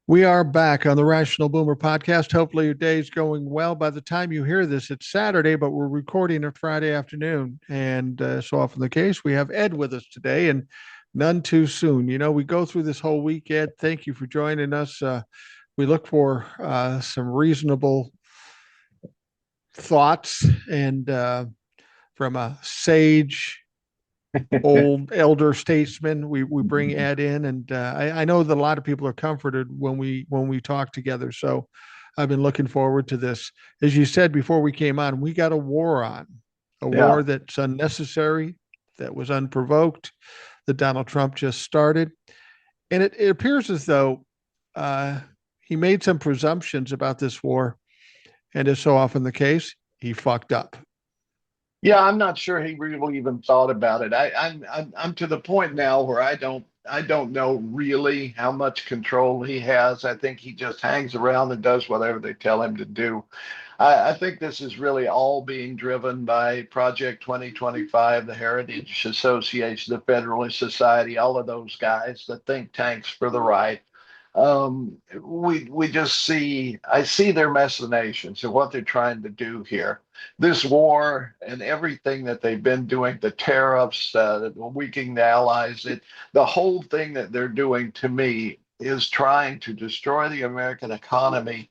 We are back on the Rational Boomer podcast. Hopefully, your day's going well. By the time you hear this, it's Saturday, but we're recording it Friday afternoon. And so often the case, we have Ed with us today, and none too soon. You know, we go through this whole week, Ed. Thank you for joining us. We look for some reasonable thoughts and from a sage old elder statesman. We bring Ed in, and I know that a lot of people are comforted when we talk together. So I've been looking forward to this. As you said before we came on, we got a war on, a Yeah. war that's unnecessary, that was unprovoked, that Donald Trump just started, and it appears as though uh, he made some presumptions about this war, and as so often the case, he fucked up. Yeah, I'm not sure he really even thought about it. I'm to the point now where I don't know really how much control he has. I think he just hangs around and does whatever they tell him to do. I think this is really all being driven by Project 2025, the Heritage Association, the Federalist Society, all of those guys, the think tanks for the right. We just see I see their machinations and what they're trying to do here. This war and everything that they've been doing, the tariffs, weakening the allies, the whole thing that they're doing to me is trying to destroy the American economy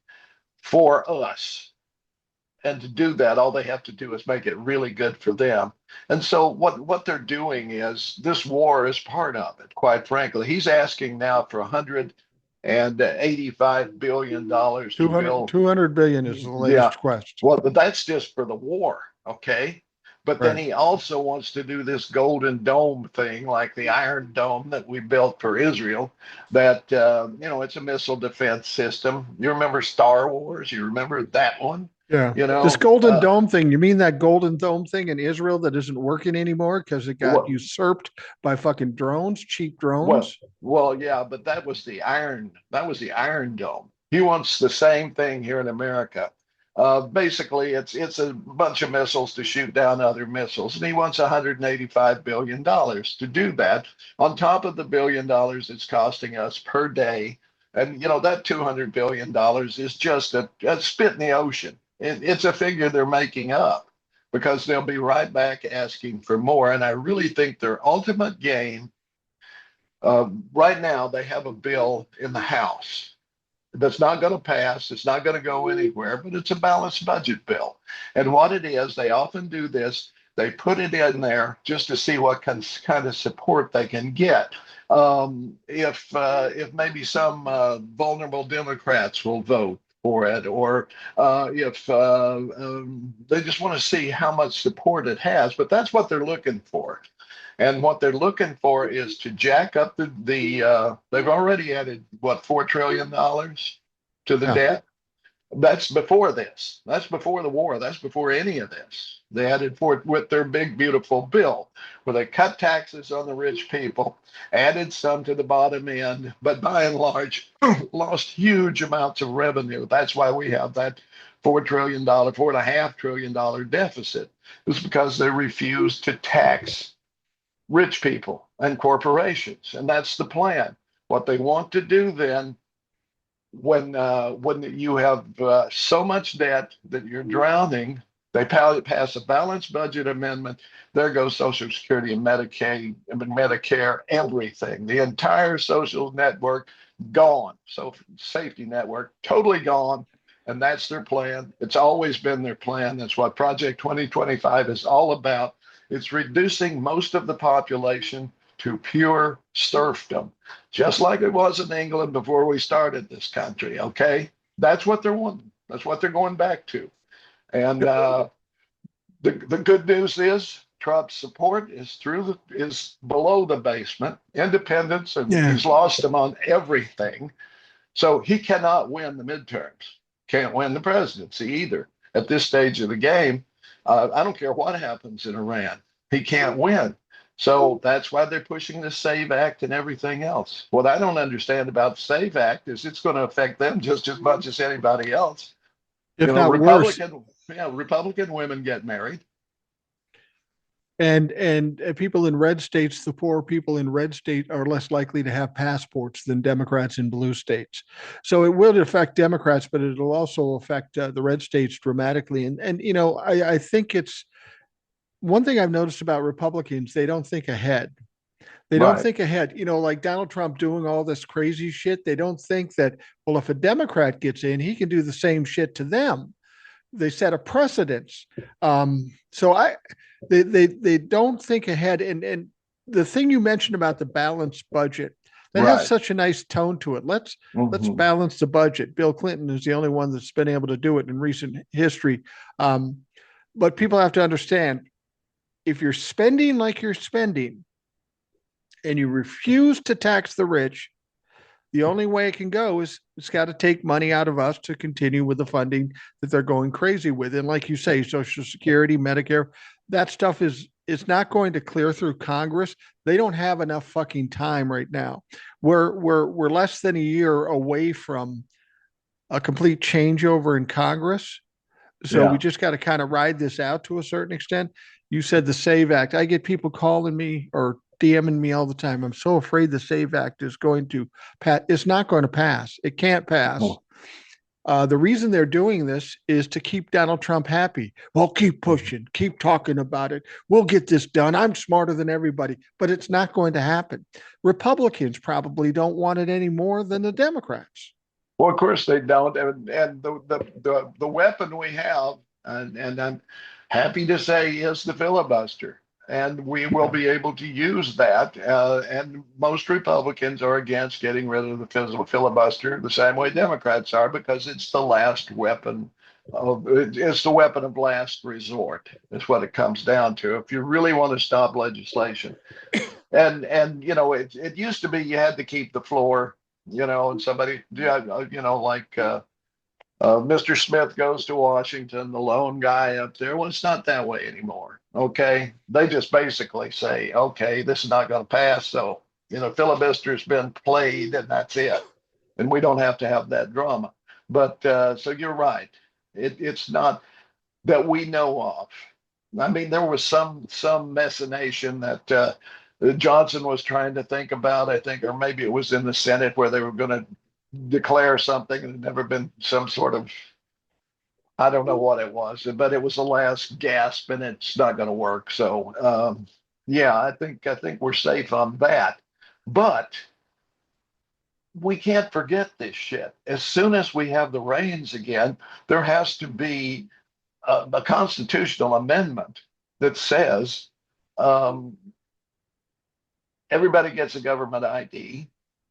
for us. And to do that, all they have to do is make it really good for them. And so what they're doing is this war is part of it, quite frankly. He's asking now for $185 billion to 200, build. 200 billion is the Yeah. latest quest. Well, but that's just for the war, okay? But then Right. he also wants to do this golden dome thing, like the Iron Dome that we built for Israel. That it's a missile defense system. You remember Star Wars? You remember that one? Yeah. You This know, Golden Dome thing, you mean that Golden Dome thing in Israel that isn't working anymore because it got what? usurped by fucking drones, cheap Well, drones? yeah, but that was the Iron. That was the Iron Dome. He wants the same thing here in America. Basically, it's a bunch of missiles to shoot down other missiles, and he wants $185 billion to do that on top of the $1 billion it's costing us per day. And that $200 billion is just a spit in the ocean. It's a figure they're making up because they'll be right back asking for more. And I really think their ultimate gain right now, they have a bill in the House that's not going to pass. It's not going to go anywhere, but it's a balanced budget bill. And what it is, they often do this. They put it in there just to see what kind of support they can get. If maybe some vulnerable Democrats will vote for it, or if they just want to see how much support it has. But that's what they're looking for. And what they're looking for is to jack up they've already added what, $4 trillion to the Yeah. debt. That's before this. That's before the war. That's before any of this. They added for it with their big beautiful bill where they cut taxes on the rich people, added some to the bottom end, but by and large lost huge amounts of revenue. That's why we have that $4 trillion, $4.5 trillion deficit. It's because they refused to tax rich people and corporations, and that's the plan. What they want to do then, when you have so much debt that you're drowning, they pass a balanced budget amendment. There goes Social Security and Medicaid, and Medicare, everything, the entire social network gone. So safety network totally gone. And that's their plan. It's always been their plan. That's what Project 2025 is all about. It's reducing most of the population to pure serfdom, just like it was in England before we started this country. Okay, that's what they're wanting. That's what they're going back to. And the good news is Trump's support is below the basement. Independents, and Yeah. he's lost them on everything. So he cannot win the midterms. Can't win the presidency either at this stage of the game. I don't care what happens in Iran. He can't win. So that's why they're pushing the SAVE Act and everything else. What I don't understand about the SAVE Act is it's going to affect them just as much as anybody else. If not worse. Republican women get married. And people in red states, the poor people in red state are less likely to have passports than Democrats in blue states. So it will affect Democrats, but it'll also affect the red states dramatically. And you know, I think it's one thing I've noticed about Republicans, they don't think ahead. They don't Right. think ahead. You know, like Donald Trump doing all this crazy shit. They don't think that, well, if a Democrat gets in, he can do the same shit to them. They set a precedence. So they don't think ahead. And the thing you mentioned about the balanced budget, that has Right. such a nice tone to it. Let's Hmm. balance the budget. Bill Clinton is the only one that's been able to do it in recent history. Um, but people have to understand, if you're spending like you're spending and you refuse to tax the rich, the only way it can go is it's got to take money out of us to continue with the funding that they're going crazy with. And like you say, Social Security, Medicare, that stuff is not going to clear through Congress. They don't have enough fucking time right now. We're less than a year away from a complete changeover in Congress. So we Yeah. just got to kind of ride this out to a certain extent. You said the SAVE Act. I get people calling me or DMing me all the time. I'm so afraid the SAVE Act is going to pass. It's not going to pass. It can't pass. Oh. The reason they're doing this is to keep Donald Trump happy. Well, keep pushing, keep talking about it. We'll get this done. I'm smarter than everybody, but it's not going to happen. Republicans probably don't want it any more than the Democrats. Well, of course they don't, and the weapon we have, and I'm happy to say, is the filibuster, and we will be able to use that. And most Republicans are against getting rid of the filibuster, the same way Democrats are, because it's the last weapon. It's the weapon of last resort. Is what it comes down to. If you really want to stop legislation, and you know, it used to be you had to keep the floor, you know, and somebody, yeah, you know, like Mr. Smith goes to Washington, the lone guy up there. Well, it's not that way anymore. Okay, they just basically say, okay, this is not going to pass, so you know, filibuster's been played, and that's it, and we don't have to have that drama. But so you're right, it's not that we know of. I mean, there was some machination that Johnson was trying to think about, I think, or maybe it was in the Senate where they were going to declare something and it had never been some sort of, I don't know what it was, but it was the last gasp and it's not going to work. So yeah, I think we're safe on that. But we can't forget this shit. As soon as we have the reins again, there has to be a constitutional amendment that says um, everybody gets a government ID,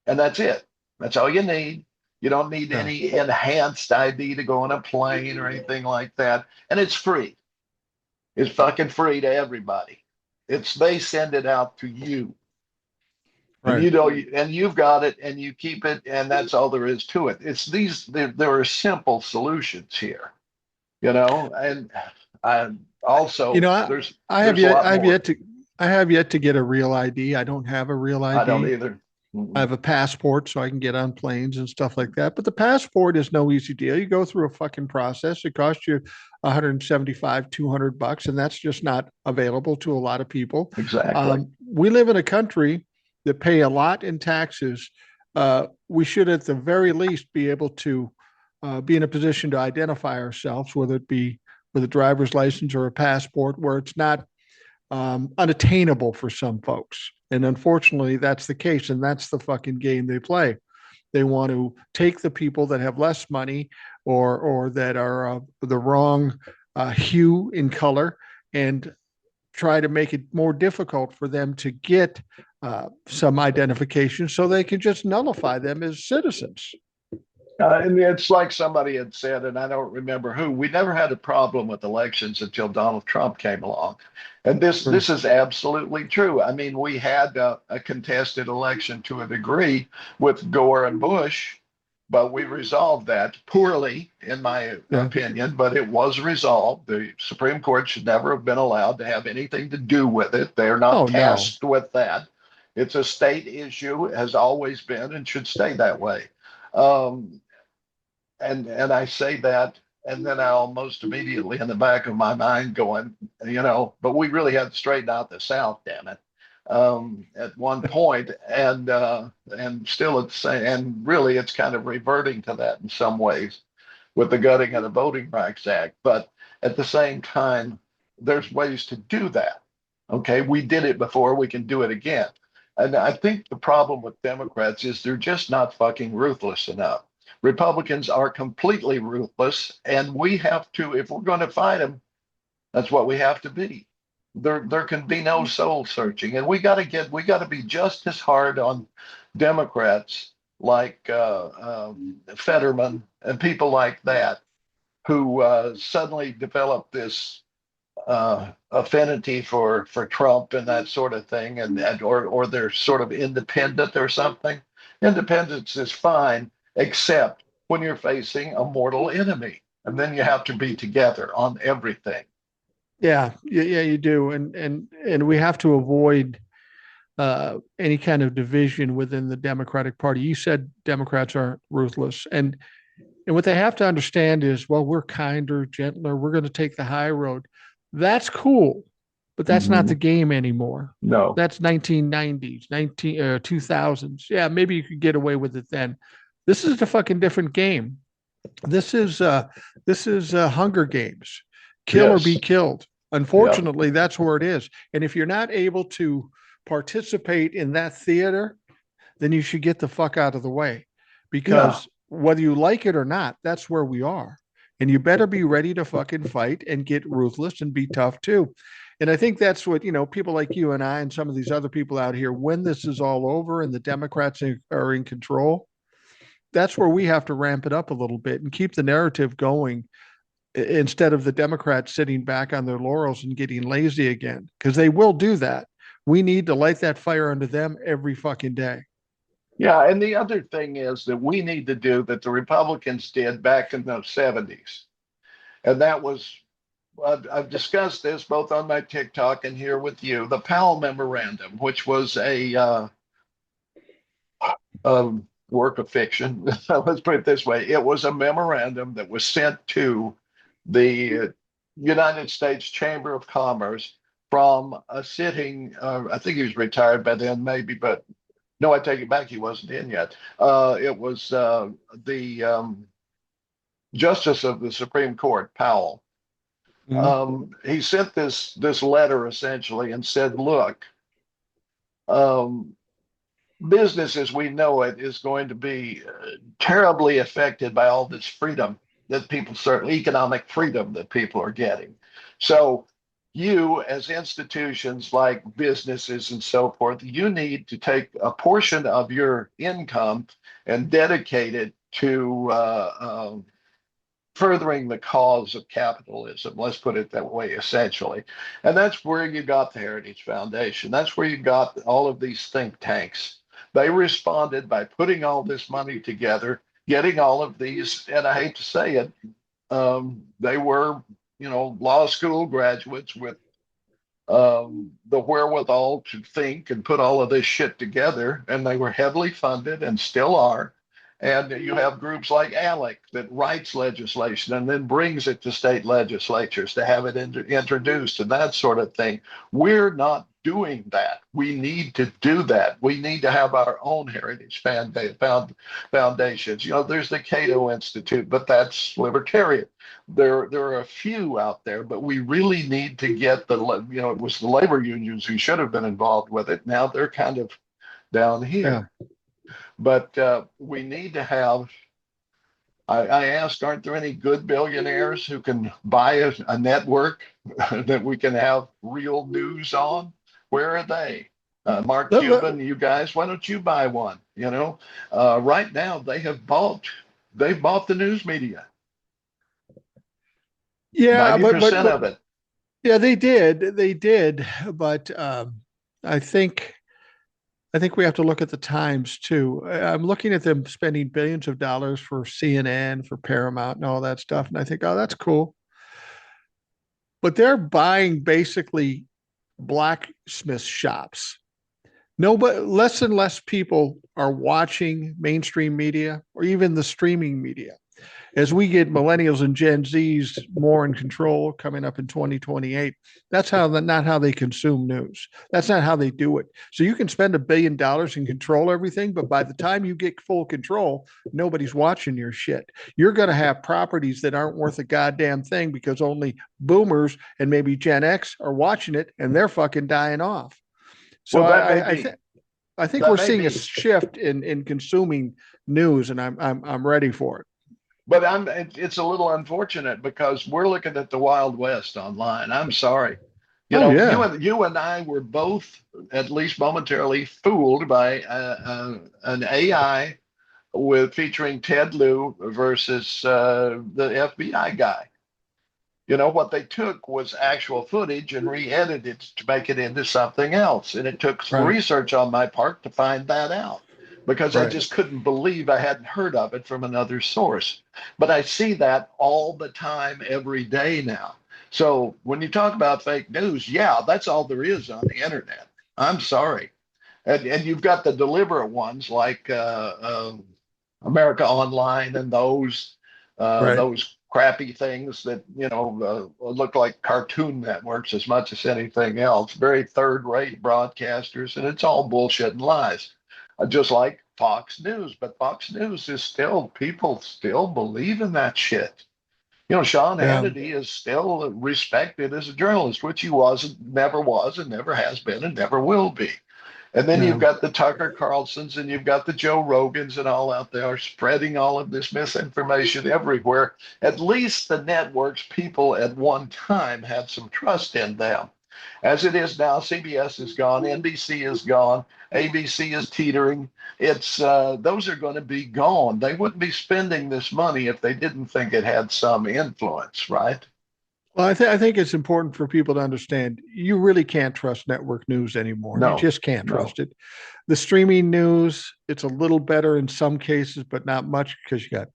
and that's it. That's all you need. You don't need Yeah. any enhanced ID to go on a plane or anything like that. And it's free. It's fucking free to everybody. It's they send it out to you. And Right. you know, and you've got it and you keep it, and that's all there is to it. It's these, there are simple solutions here, you know, and I You also know, I have there's a yet lot I've more. yet to I have yet to get a real ID. I don't have a real I don't ID. either. I Mm-mm. have a passport so I can get on planes and stuff like that. But the passport is no easy deal. You go through a fucking process. It costs you 175, $200, and that's just not available to a lot of people. Exactly. We live in a country that pay a lot in taxes. We should, at the very least, be able to be in a position to identify ourselves, whether it be with a driver's license or a passport, where it's not unattainable for some folks. And unfortunately, that's the case. And that's the fucking game they play. They want to take the people that have less money or that are the wrong hue in color and try to make it more difficult for them to get some identification so they can just nullify them as citizens. And it's like somebody had said, and I don't remember who. We never had a problem with elections until Donald Trump came along, and this is absolutely true. I mean, we had a contested election to a degree with Gore and Bush, but we resolved that poorly, in my Yeah. opinion. But it was resolved. The Supreme Court should never have been allowed to have anything to do with it. They're not Oh, no. tasked with that. It's a state issue, has always been, and should stay that way. Um, and I say that. And then I almost immediately in the back of my mind going, but we really had to straighten out the South, damn it, at one point, and still it's and really it's kind of reverting to that in some ways with the gutting of the Voting Rights Act. But at the same time, there's ways to do that. Okay, we did it before, we can do it again. And I think the problem with Democrats is they're just not fucking ruthless enough. Republicans are completely ruthless, and we have to, if we're going to fight them, that's what we have to be. There can be no soul searching, and we got to be just as hard on Democrats like Fetterman and people like that who suddenly develop this affinity for Trump and that sort of thing, or they're sort of independent or something. Independence is fine, except when you're facing a mortal enemy, and then you have to be together on everything. Yeah, you do, and we have to avoid any kind of division within the Democratic Party. You said Democrats aren't ruthless, and what they have to understand is, well, we're kinder, gentler. We're going to take the high road. That's cool, but that's not the game anymore. No, That's 1990s, 2000s. Yeah, maybe you could get away with it then. This is a fucking different game. This is Hunger Games, kill or be killed. Unfortunately, that's where it is. And if you're not able to participate in that theater, then you should get the fuck out of the way, because whether you like it or not, that's where we are. And you better be ready to fucking fight and get ruthless and be tough too. And I think that's what, people like you and I and some of these other people out here, when this is all over and the Democrats are in control, that's where we have to ramp it up a little bit and keep the narrative going, instead of the Democrats sitting back on their laurels and getting lazy again, because they will do that. We need to light that fire under them every fucking day. Yeah, and the other thing is that we need to do that the Republicans did back in the 70s. And that was, I've discussed this both on my TikTok and here with you, the Powell Memorandum, which was a work of fiction. Let's put it this way. It was a memorandum that was sent to the United States Chamber of Commerce from a sitting, I think he was retired by then, maybe, but no, I take it back. He wasn't in yet. It was the Justice of the Supreme Court, Powell. He sent this letter essentially and said, look, business as we know it is going to be terribly affected by all this freedom that people, certainly economic freedom that people are getting. So you, as institutions like businesses and so forth, you need to take a portion of your income and dedicate it to furthering the cause of capitalism. Let's put it that way, essentially. And that's where you got the Heritage Foundation. That's where you got all of these think tanks. They responded by putting all this money together, getting all of these, and I hate to say it, they were, law school graduates with the wherewithal to think and put all of this shit together, and they were heavily funded and still are. And you have groups like ALEC that writes legislation and then brings it to state legislatures to have it introduced and that sort of thing. We're not doing that. We need to do that. We need to have our own heritage foundations. There's the Cato Institute, but that's libertarian. There are a few out there, but we really need to get it was the labor unions who should have been involved with it. Now they're kind of down here. Yeah. But we need to have, I asked, aren't there any good billionaires who can buy a network that we can have real news on? Where are they? Mark Cuban, you guys, why don't you buy one? Right now they've bought the news media. Yeah, 90% of it. Yeah, they did. But I think we have to look at the times too. I'm looking at them spending billions of dollars for CNN, for Paramount, and all that stuff. And I think, oh, that's cool. But they're buying basically blacksmith shops. Less and less people are watching mainstream media or even the streaming media. As we get millennials and Gen Zs more in control coming up in 2028, that's not how they consume news. That's not how they do it. So you can spend $1 billion and control everything, but by the time you get full control, nobody's watching your shit. You're going to have properties that aren't worth a goddamn thing because only boomers and maybe Gen X are watching it, and they're fucking dying off. So Well, that may I be. think That we're may seeing a be. shift in consuming news, and I'm ready for it. But it's a little unfortunate because we're looking at the Wild West online. I'm sorry. You Oh know, yeah, you and I were both at least momentarily fooled by an AI with featuring Ted Lieu versus the FBI guy. You know, what they took was actual footage and re-edited to make it into something else. And it took some right, research on my part to find that out because I right. just couldn't believe I hadn't heard of it from another source. But I see that all the time, every day now. So when you talk about fake news, yeah, that's all there is on the internet. I'm sorry. And you've got the deliberate ones like America Online and Right. those crappy things that look like cartoon networks as much as anything else. Very third-rate broadcasters, and it's all bullshit and lies. Just like Fox News, but Fox News is still people still believe in that shit. You know, Sean Yeah. Hannity is still respected as a journalist, which he wasn't, never was, and never has been, and never will be. And then you've Yeah. got the Tucker Carlsons and you've got the Joe Rogans and all out there spreading all of this misinformation everywhere. At least the networks people at one time had some trust in them. As it is now, CBS is gone, NBC is gone, ABC is teetering. It's those are going to be gone. They wouldn't be spending this money if they didn't think it had some influence, right? Well, I think it's important for people to understand you really can't trust network news anymore. You No, just can't no. trust it. The streaming news, it's a little better in some cases, but not much because you got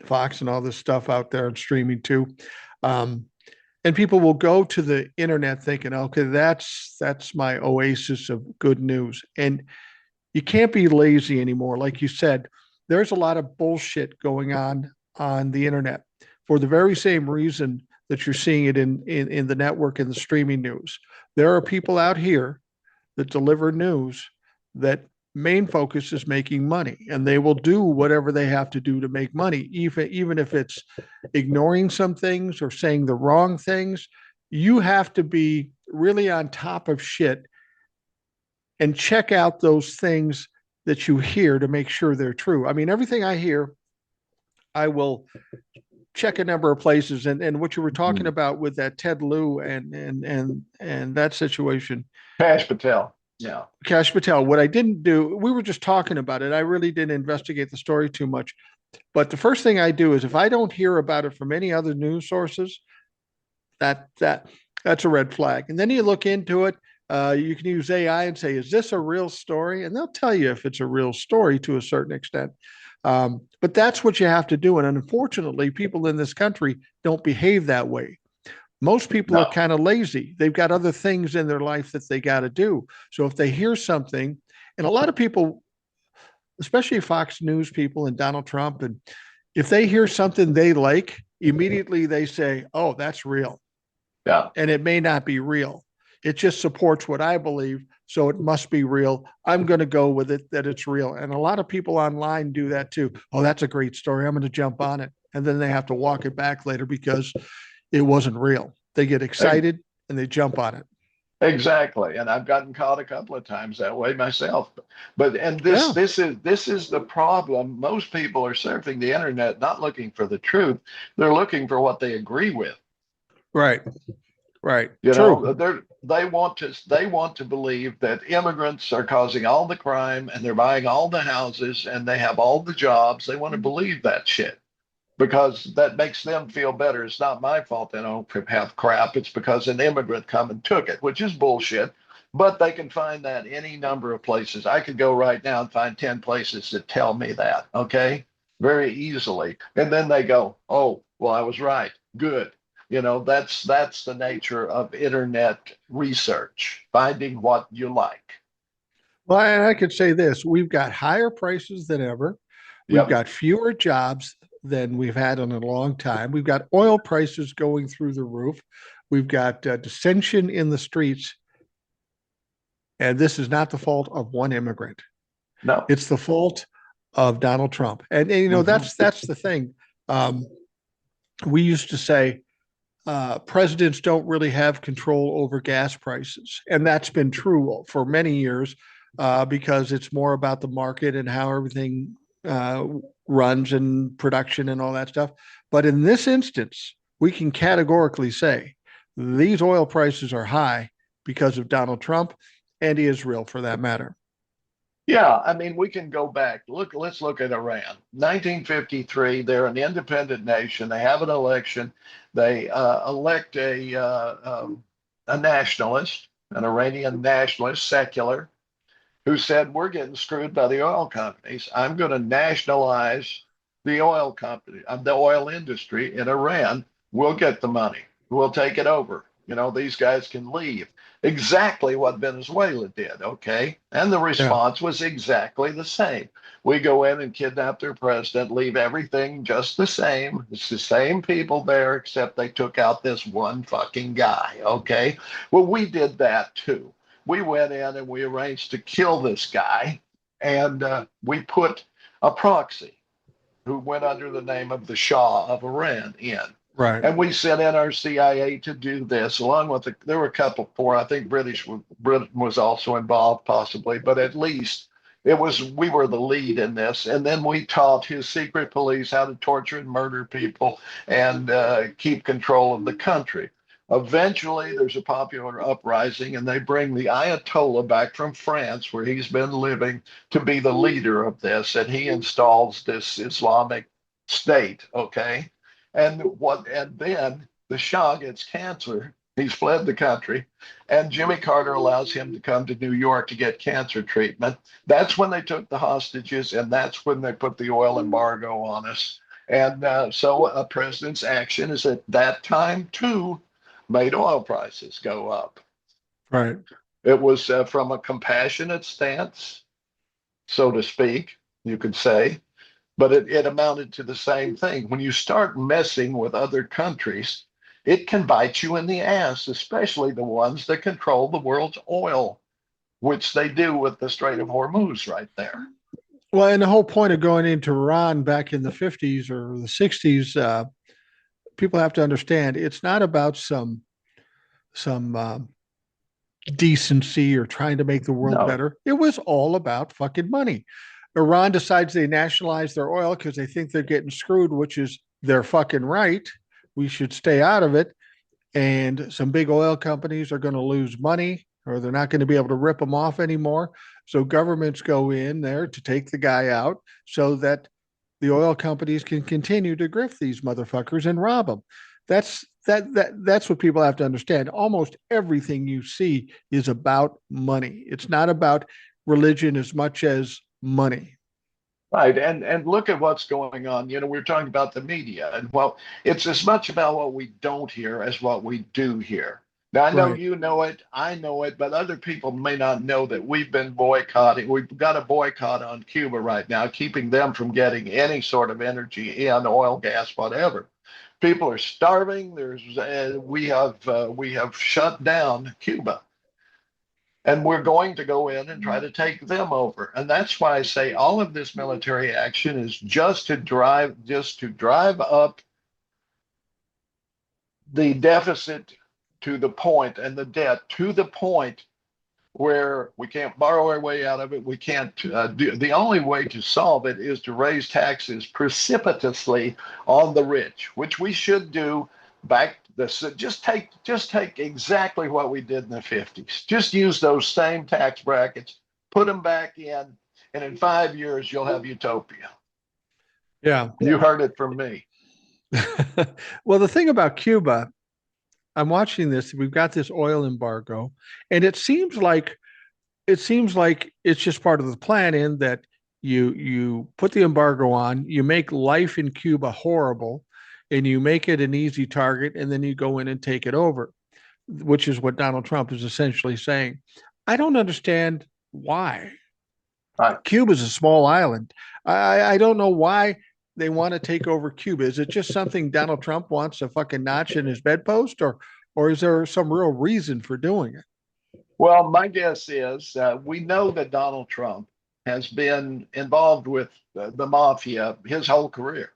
Fox and all this stuff out there and streaming too. Um, and people will go to the internet thinking, okay, that's my oasis of good news. And you can't be lazy anymore. Like you said, there's a lot of bullshit going on the internet for the very same reason that you're seeing it in the network and the streaming news. There are people out here that deliver news that main focus is making money, and they will do whatever they have to do to make money, even if it's ignoring some things or saying the wrong things. You have to be really on top of shit and check out those things that you hear to make sure they're true. I mean, everything I hear, I will check a number of places. And what you were talking Mm. about with that Ted Lieu and that situation, Cash Patel. Yeah. Cash Patel. What I didn't do, we were just talking about it. I really didn't investigate the story too much. But the first thing I do is if I don't hear about it from any other news sources, that's a red flag. And then you look into it. You can use AI and say, "Is this a real story?" And they'll tell you if it's a real story to a certain extent. But that's what you have to do. And unfortunately, people in this country don't behave that way. Most people are No. kind of lazy. They've got other things in their life that they got to do. So if they hear something, and a lot of people, especially Fox News people and Donald Trump, and if they hear something they like, immediately they say, "Oh, that's real." Yeah. And it may not be real. It just supports what I believe. So it must be real. I'm going to go with it that it's real. And a lot of people online do that too. Oh, that's a great story. I'm going to jump on it. And then they have to walk it back later because it wasn't real. They get excited and they jump on it. Exactly. And I've gotten caught a couple of times that way myself. But and Yeah. this is the problem. Most people are surfing the internet not looking for the truth. They're looking for what they agree with. Right. Right. You know, True. they want to believe that immigrants are causing all the crime and they're buying all the houses and they have all the jobs. They want to believe that shit because that makes them feel better. It's not my fault they don't have crap. It's because an immigrant come and took it, which is bullshit. But they can find that any number of places. I could go right now and find 10 places that tell me that, okay? Very easily. And then they go, oh, well, I was right. Good. You know, that's the nature of internet research, finding what you like. Well, I could say this we've got higher prices than ever. We've Yep. got fewer jobs. than we've had in a long time. We've got oil prices going through the roof. We've got dissension in the streets. And this is not the fault of one immigrant. No. It's the fault of Donald Trump. And you know, that's the thing. We used to say presidents don't really have control over gas prices. And that's been true for many years because it's more about the market and how everything runs and production and all that stuff. But in this instance, we can categorically say these oil prices are high because of Donald Trump and Israel for that matter. Yeah, I mean, we can go back. Let's look at Iran. 1953, they're an independent nation. They have an election. They elect a nationalist, an Iranian nationalist, secular, who said, "We're getting screwed by the oil companies. I'm going to nationalize the oil company, the oil industry in Iran. We'll get the money. We'll take it over. You know, these guys can leave." Exactly what Venezuela did, okay? And the Yeah. response was exactly the same. We go in and kidnap their president, leave everything just the same. It's the same people there, except they took out this one fucking guy, okay? Well, we did that too. We went in and we arranged to kill this guy, and we put a proxy who went under the name of the Shah of Iran in. Right. And we sent in our CIA to do this, along with there were a couple more. I think Britain was also involved, possibly, but at least we were the lead in this. And then we taught his secret police how to torture and murder people and keep control of the country. Eventually, there's a popular uprising, and they bring the Ayatollah back from France, where he's been living, to be the leader of this, and he installs this Islamic state. Okay, and then the Shah gets cancer. He's fled the country, and Jimmy Carter allows him to come to New York to get cancer treatment. That's when they took the hostages, and that's when they put the oil embargo on us. And so a president's action is at that time too made oil prices go up. Right. It was from a compassionate stance, so to speak, you could say, but it amounted to the same thing. When you start messing with other countries, it can bite you in the ass, especially the ones that control the world's oil, which they do with the Strait of Hormuz right there. Well, and the whole point of going into Iran back in the 50s or the 60s, people have to understand it's not about some decency or trying to make the world No. better. It was all about fucking money. Iran decides they nationalize their oil because they think they're getting screwed, which is their fucking right. We should stay out of it. And some big oil companies are going to lose money or they're not going to be able to rip them off anymore. So governments go in there to take the guy out so that the oil companies can continue to grift these motherfuckers and rob them. That's what people have to understand. Almost everything you see is about money. It's not about religion as much as money. Right. And look at what's going on. You know, we're talking about the media, and well, it's as much about what we don't hear as what we do hear. Now, I know Right. you know it, I know it, but other people may not know that we've been boycotting. We've got a boycott on Cuba right now, keeping them from getting any sort of energy in, oil, gas, whatever. People are starving. We have shut down Cuba, and we're going to go in and try to take them over. And that's why I say all of this military action is just to drive up the deficit to the point, and the debt to the point where we can't borrow our way out of it. We can't do. The only way to solve it is to raise taxes precipitously on the rich, which we should do. Just take exactly what we did in the 50s. Just use those same tax brackets, put them back in, and in 5 years you'll have utopia. Yeah. You heard it from me. Well, the thing about Cuba, I'm watching this. We've got this oil embargo, and it seems like it's just part of the plan in that you put the embargo on, you make life in Cuba horrible, and you make it an easy target, and then you go in and take it over, which is what Donald Trump is essentially saying. I don't understand why. Right. Cuba's a small island. I don't know why they want to take over Cuba? Is it just something Donald Trump wants a fucking notch in his bedpost, or is there some real reason for doing it? Well, my guess is we know that Donald Trump has been involved with the mafia his whole career.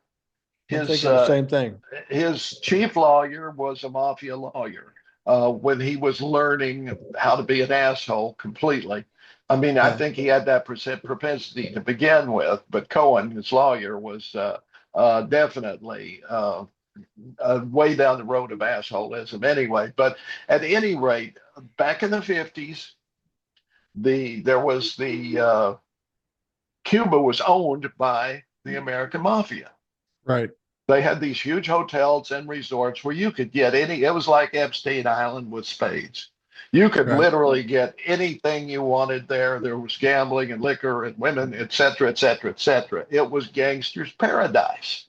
I'm His thinking the same thing. his chief lawyer was a mafia lawyer when he was learning how to be an asshole completely. I mean, I Yeah. think he had that propensity to begin with, but Cohen, his lawyer, was definitely way down the road of assholism anyway. But at any rate, back in the 50s, there was Cuba was owned by the American mafia. Right. They had these huge hotels and resorts where you could get it was like Epstein Island with spades. You could Right. literally get anything you wanted there. There was gambling and liquor and women, et cetera, et cetera, et cetera. It was gangster's paradise.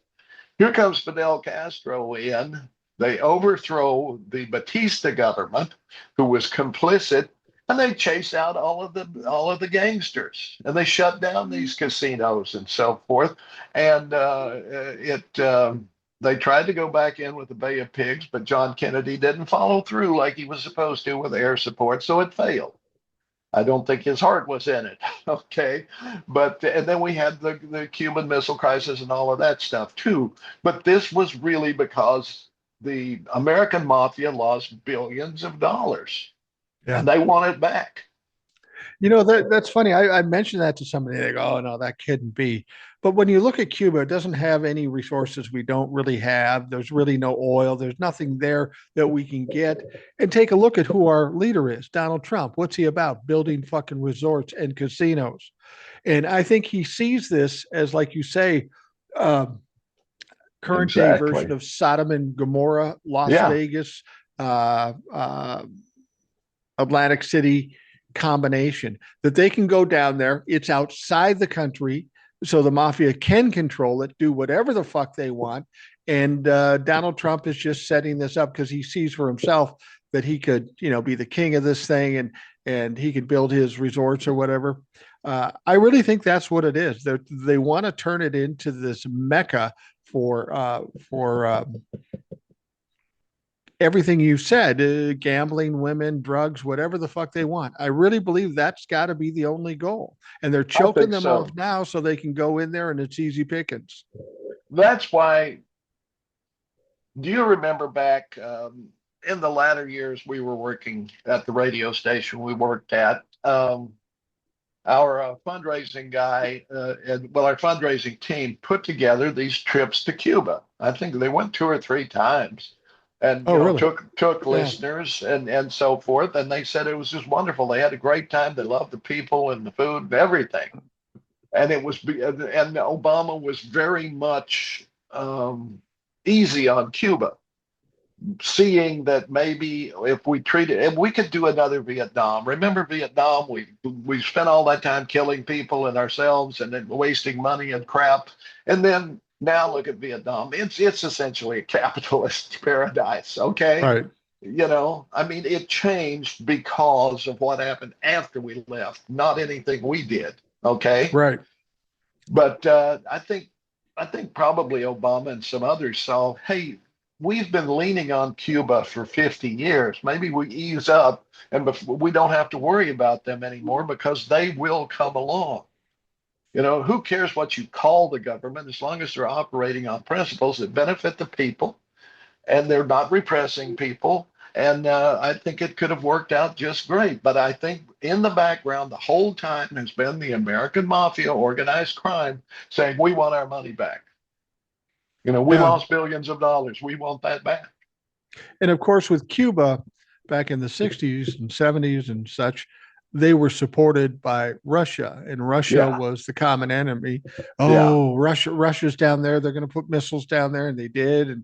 Here comes Fidel Castro in. They overthrow the Batista government, who was complicit, and they chase out all of the gangsters, and they shut down these casinos and so forth. And it they tried to go back in with the Bay of Pigs, but John Kennedy didn't follow through like he was supposed to with air support, so it failed. I don't think his heart was in it. Okay. But, and then we had the Cuban Missile Crisis and all of that stuff too. But this was really because the American mafia lost billions of dollars Yeah. and they want it back. That's funny. I mentioned that to somebody. They go, "Oh no, that couldn't be." But when you look at Cuba, it doesn't have any resources we don't really have. There's really no oil. There's nothing there that we can get. And take a look at who our leader is, Donald Trump. What's he about? Building fucking resorts and casinos. And I think he sees this as, like you say, um, current day version Exactly. of Sodom and Gomorrah, Las Yeah. Vegas, uh, uh, Atlantic City combination, that they can go down there. It's outside the country, so the mafia can control it, do whatever the fuck they want. And Donald Trump is just setting this up because he sees for himself that he could, be the king of this thing, and he could build his resorts or whatever. I really think that's what it is. They want to turn it into this mecca for everything you said, gambling, women, drugs, whatever the fuck they want. I really believe that's got to be the only goal. And they're I choking think them off so. now so they can go in there and it's easy pickings. That's why, do you remember back in the latter years we were working at the radio station we worked at? Our fundraising guy, our fundraising team put together these trips to Cuba. I think they went 2 or 3 times, and Oh, really? took Yeah. listeners and so forth. And they said it was just wonderful. They had a great time. They loved the people and the food and everything. And and Obama was very much easy on Cuba, seeing that maybe if we treated, if we could do another Vietnam. Remember Vietnam? We spent all that time killing people and ourselves and then wasting money and crap. And then now look at Vietnam. It's essentially a capitalist paradise. Okay. Right. I mean, it changed because of what happened after we left, not anything we did. Okay. Right. But I think probably Obama and some others saw, hey, we've been leaning on Cuba for 50 years. Maybe we ease up and we don't have to worry about them anymore because they will come along. Who cares what you call the government as long as they're operating on principles that benefit the people and they're not repressing people. And I think it could have worked out just great. But I think in the background, the whole time has been the American mafia, organized crime, saying, we want our money back. We Yeah. lost billions of dollars. We want that back. And of course, with Cuba back in the 60s and 70s and such, they were supported by Russia, and Russia Yeah. was the common enemy. Yeah. Oh, Russia's down there. They're going to put missiles down there, and they did.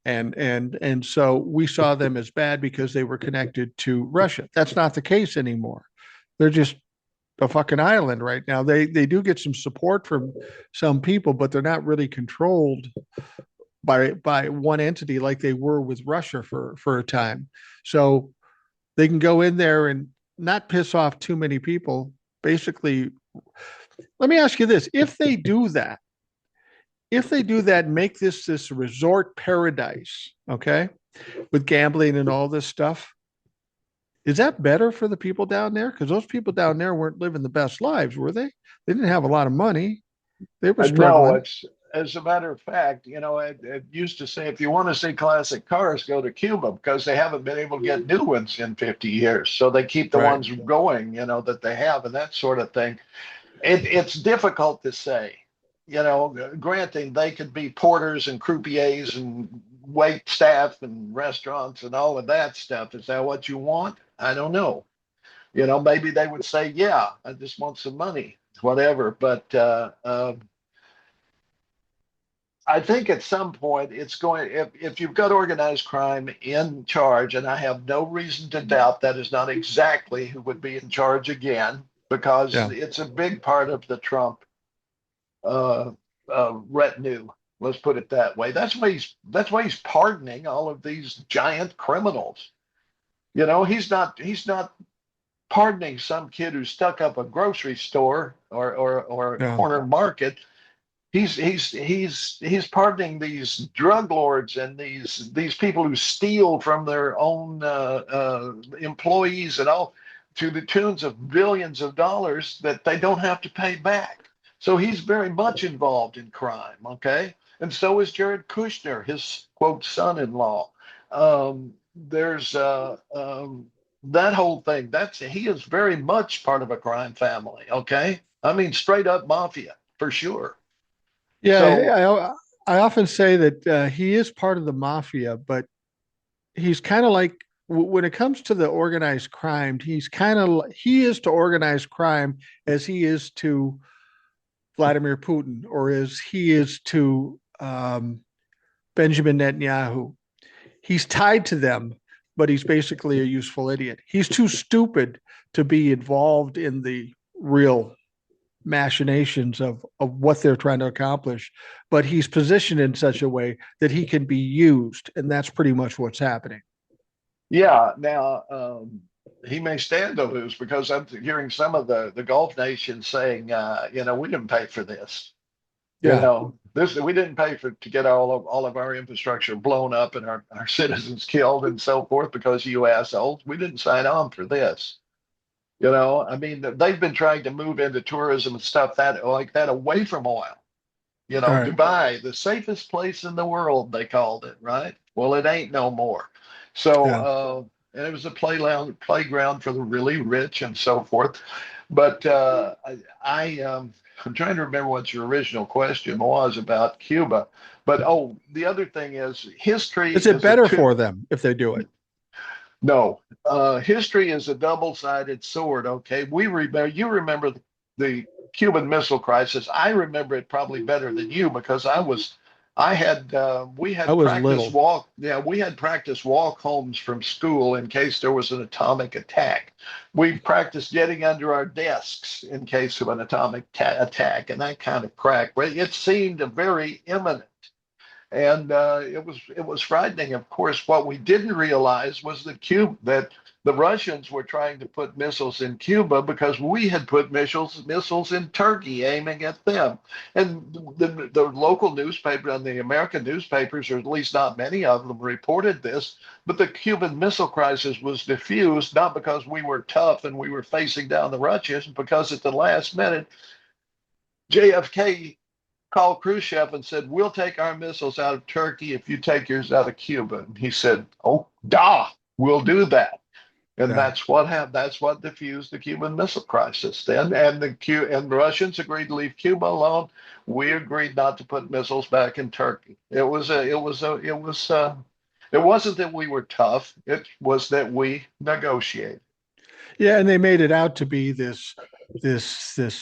And so we saw them as bad because they were connected to Russia. That's not the case anymore. They're just a fucking island right now. They do get some support from some people, but they're not really controlled by one entity like they were with Russia for a time. So they can go in there and not piss off too many people. Basically, let me ask you this: if they do that, if they do that, make this resort paradise, okay, with gambling and all this stuff, is that better for the people down there? Because those people down there weren't living the best lives, were they? They didn't have a lot of money. They were No, struggling. it's as a matter of fact, it used to say if you want to see classic cars, go to Cuba because they haven't been able to get new ones in 50 years. So they keep the Right. ones going, that they have and that sort of thing. It's difficult to say. Granting they could be porters and croupiers and wait staff and restaurants and all of that stuff. Is that what you want? I don't know. Maybe they would say, yeah, I just want some money, whatever. But I think at some point it's going, if you've got organized crime in charge, and I have no reason to doubt that is not exactly who would be in charge again, because Yeah. it's a big part of the Trump uh, retinue. Let's put it that way. That's why he's pardoning all of these giant criminals. He's not pardoning some kid who stuck up a grocery store or a Yeah. corner market. He's pardoning these drug lords and these people who steal from their own employees and all to the tunes of billions of dollars that they don't have to pay back. So he's very much involved in crime. Okay, and so is Jared Kushner, his quote son-in-law. There's that whole thing. He is very much part of a crime family. Okay, I mean straight up mafia for sure. Yeah. So I often say that he is part of the mafia, but he's kind of like when it comes to the organized crime, he is to organized crime as he is to Vladimir Putin or as he is to Benjamin Netanyahu. He's tied to them, but he's basically a useful idiot. He's too stupid to be involved in the real machinations of what they're trying to accomplish, but he's positioned in such a way that he can be used, and that's pretty much what's happening. yeah, now he may stand to lose because I'm hearing some of the Gulf nations saying, we didn't pay for this. Yeah. This we didn't pay for to get all of our infrastructure blown up and our citizens killed and so forth because you assholes. We didn't sign on for this. I mean, they've been trying to move into tourism and stuff that like that away from oil. All right. Dubai, the safest place in the world, they called it, right? Well, it ain't no more. So, Yeah. and it was a playground for the really rich and so forth. But I'm trying to remember what your original question was about Cuba. But the other thing is history Is it is a better two. for them if they do it? No, history is a double-sided sword. Okay, you remember the Cuban Missile Crisis. I remember it probably better than you because we I had was practice little. walk. Yeah, we had practice walk homes from school in case there was an atomic attack. We practiced getting under our desks in case of an atomic attack and that kind of crack. But it seemed very imminent. And it was frightening. Of course, what we didn't realize was that the Russians were trying to put missiles in Cuba because we had put missiles in Turkey aiming at them. And the local newspaper and the American newspapers, or at least not many of them, reported this. But the Cuban Missile Crisis was diffused not because we were tough and we were facing down the Russians, because at the last minute, JFK called Khrushchev and said, "We'll take our missiles out of Turkey if you take yours out of Cuba." And he said, "Oh, we'll do that." And Yeah. that's what happened. That's what diffused the Cuban Missile Crisis. Then, and the Russians agreed to leave Cuba alone. We agreed not to put missiles back in Turkey. It wasn't that we were tough. It was that we negotiated. Yeah, and they made it out to be this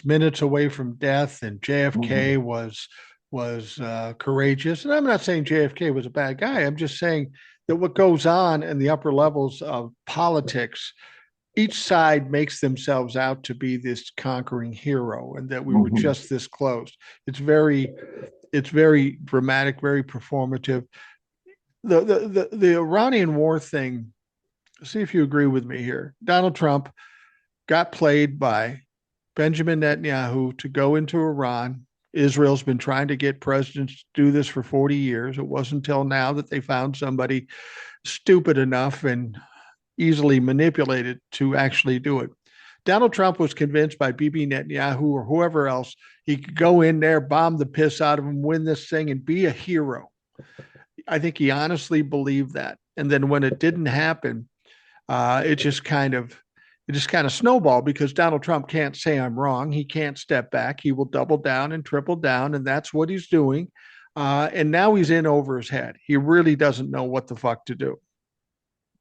minutes away from death, and Mhm. JFK was courageous. And I'm not saying JFK was a bad guy. I'm just saying that what goes on in the upper levels of politics, each side makes themselves out to be this conquering hero, and that we were Mhm. just this close. It's very it's very dramatic, very performative. The Iranian war thing. See if you agree with me here. Donald Trump got played by Benjamin Netanyahu to go into Iran Israel's been trying to get presidents to do this for 40 years. It wasn't until now that they found somebody stupid enough and easily manipulated to actually do it. Donald Trump was convinced by Bibi Netanyahu or whoever else he could go in there, bomb the piss out of him, win this thing, and be a hero. I think he honestly believed that. And then when it didn't happen, it just kind of snowballed because Donald Trump can't say I'm wrong. He can't step back. He will double down and triple down, and that's what he's doing. And now he's in over his head. He really doesn't know what the fuck to do.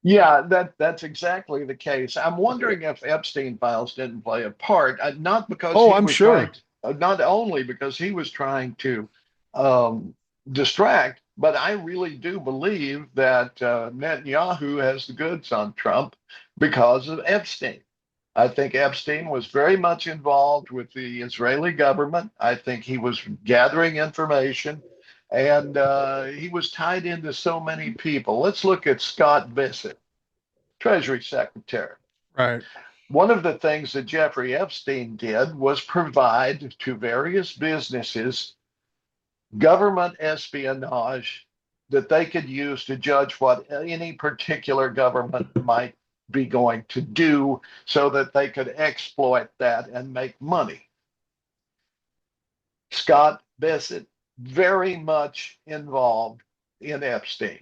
Yeah, that's exactly the case. I'm wondering if Epstein files didn't play a part, not because Oh, he I'm was sure. trying, not only because he was trying to um, distract, but I really do believe that Netanyahu has the goods on Trump because of Epstein. I think Epstein was very much involved with the Israeli government. I think he was gathering information and he was tied into so many people. Let's look at Scott Bissett, Treasury Secretary. Right. One of the things that Jeffrey Epstein did was provide to various businesses government espionage that they could use to judge what any particular government might be going to do so that they could exploit that and make money. Scott Bissett, very much involved in Epstein.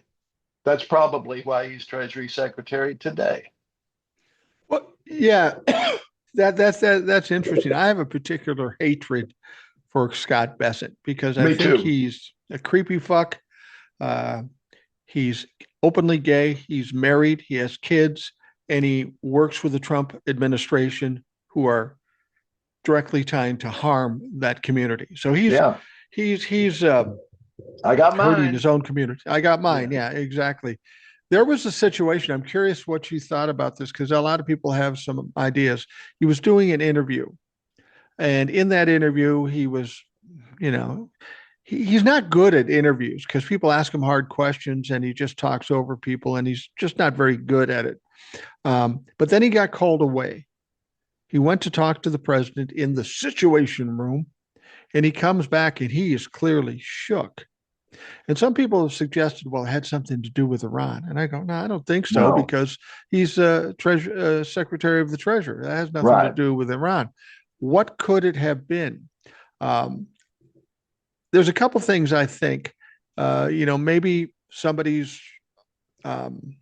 That's probably why he's Treasury Secretary today. Well, yeah, that's interesting. I have a particular hatred for Scott Bissett because I Me think too. he's a creepy fuck. Uh, he's openly gay. He's married. He has kids, and he works for the Trump administration, who are directly trying to harm that community. So Yeah, he's I got hurting mine. his own community. I got mine. Yeah. Yeah, exactly. There was a situation. I'm curious what you thought about this because a lot of people have some ideas. He was doing an interview, and in that interview, he was, you know, he's not good at interviews because people ask him hard questions and he just talks over people and he's just not very good at it. But then he got called away. He went to talk to the president in the Situation Room, and he comes back and he is clearly shook. And some people have suggested, well, it had something to do with Iran. And I go, no, I don't think so, No, because he's Secretary of the Treasury. That has nothing to right. do with Iran. What could it have been? Um, there's a couple things I think. Maybe somebody's um,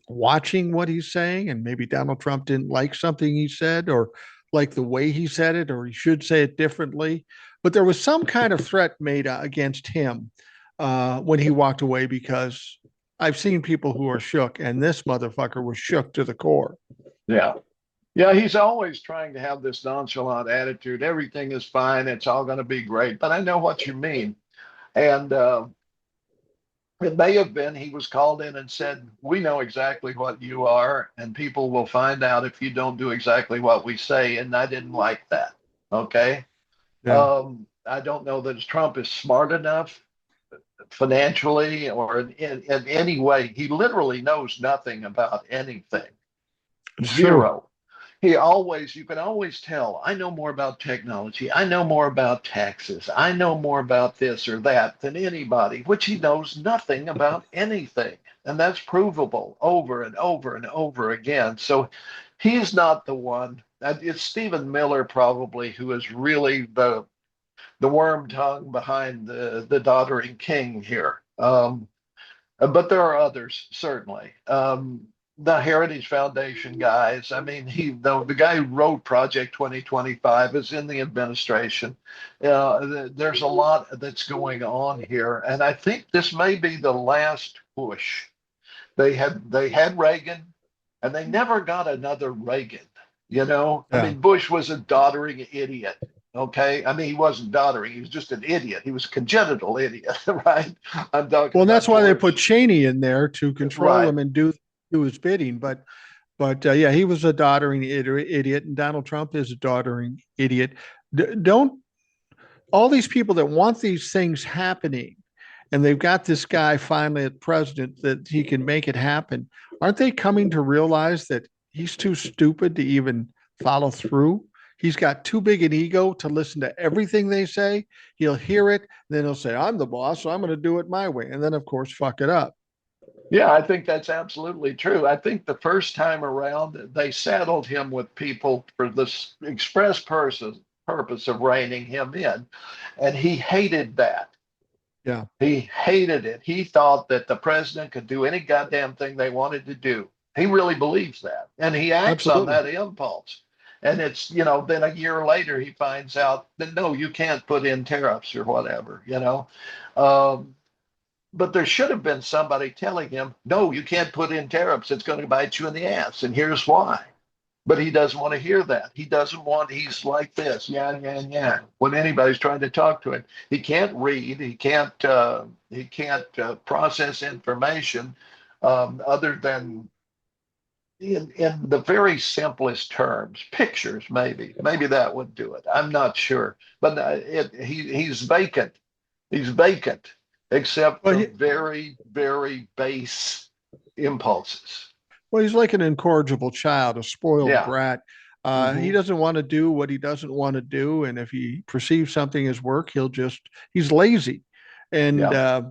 watching what he's saying, and maybe Donald Trump didn't like something he said, or like the way he said it, or he should say it differently. But there was some kind of threat made against him when he walked away, because I've seen people who are shook, and this motherfucker was shook to the core. Yeah. Yeah, he's always trying to have this nonchalant attitude. Everything is fine. It's all going to be great. But I know what you mean. And it may have been he was called in and said, we know exactly what you are, and people will find out if you don't do exactly what we say. And I didn't like that. Okay. Yeah, I don't know that Trump is smart enough financially or in any way. He literally knows nothing about anything. it's true. Zero. You can always tell, I know more about technology. I know more about taxes. I know more about this or that than anybody, which he knows nothing about anything. And that's provable over and over and over again. So he's not the one. It's Stephen Miller probably who is really the worm tongue behind the doddering king here. But there are others, certainly. The Heritage Foundation guys. I mean, the guy who wrote Project 2025 is in the administration. There's a lot that's going on here, and I think this may be the last push. They had Reagan, and they never got another Reagan. I Yeah. mean, Bush was a doddering idiot. Okay, I mean, he wasn't doddering; he was just an idiot. He was a congenital idiot, right? I'm talking Well, and that's about why they put George. Cheney in there to control Right. him and do his bidding. But yeah, he was a doddering idiot, and Donald Trump is a doddering idiot. Don't all these people that want these things happening, and they've got this guy finally at president that he can make it happen, aren't they coming to realize that he's too stupid to even follow through? He's got too big an ego to listen to everything they say. He'll hear it, then he'll say, I'm the boss, so I'm going to do it my way. And then, of course, fuck it up. Yeah, I think that's absolutely true. I think the first time around, they saddled him with people for this express purpose of reining him in. And he hated that. Yeah, He hated it. He thought that the president could do any goddamn thing they wanted to do. He really believes that. And he acts on absolutely. that impulse. And it's, then a year later, he finds out that no, you can't put in tariffs or whatever. Um, but there should have been somebody telling him, no, you can't put in tariffs. It's going to bite you in the ass. And here's why. But he doesn't want to hear that. He doesn't want, he's like this, yeah, yeah, yeah. When anybody's trying to talk to him, he can't read, he can't process information other than in the very simplest terms, pictures, maybe that would do it. I'm not sure, but he's vacant. He's vacant, except Well, for he, very, very base impulses. well, he's like an incorrigible child, a spoiled Yeah. brat. He Hmm. doesn't want to do what he doesn't want to do. And if he perceives something as work, he's lazy. And Yeah.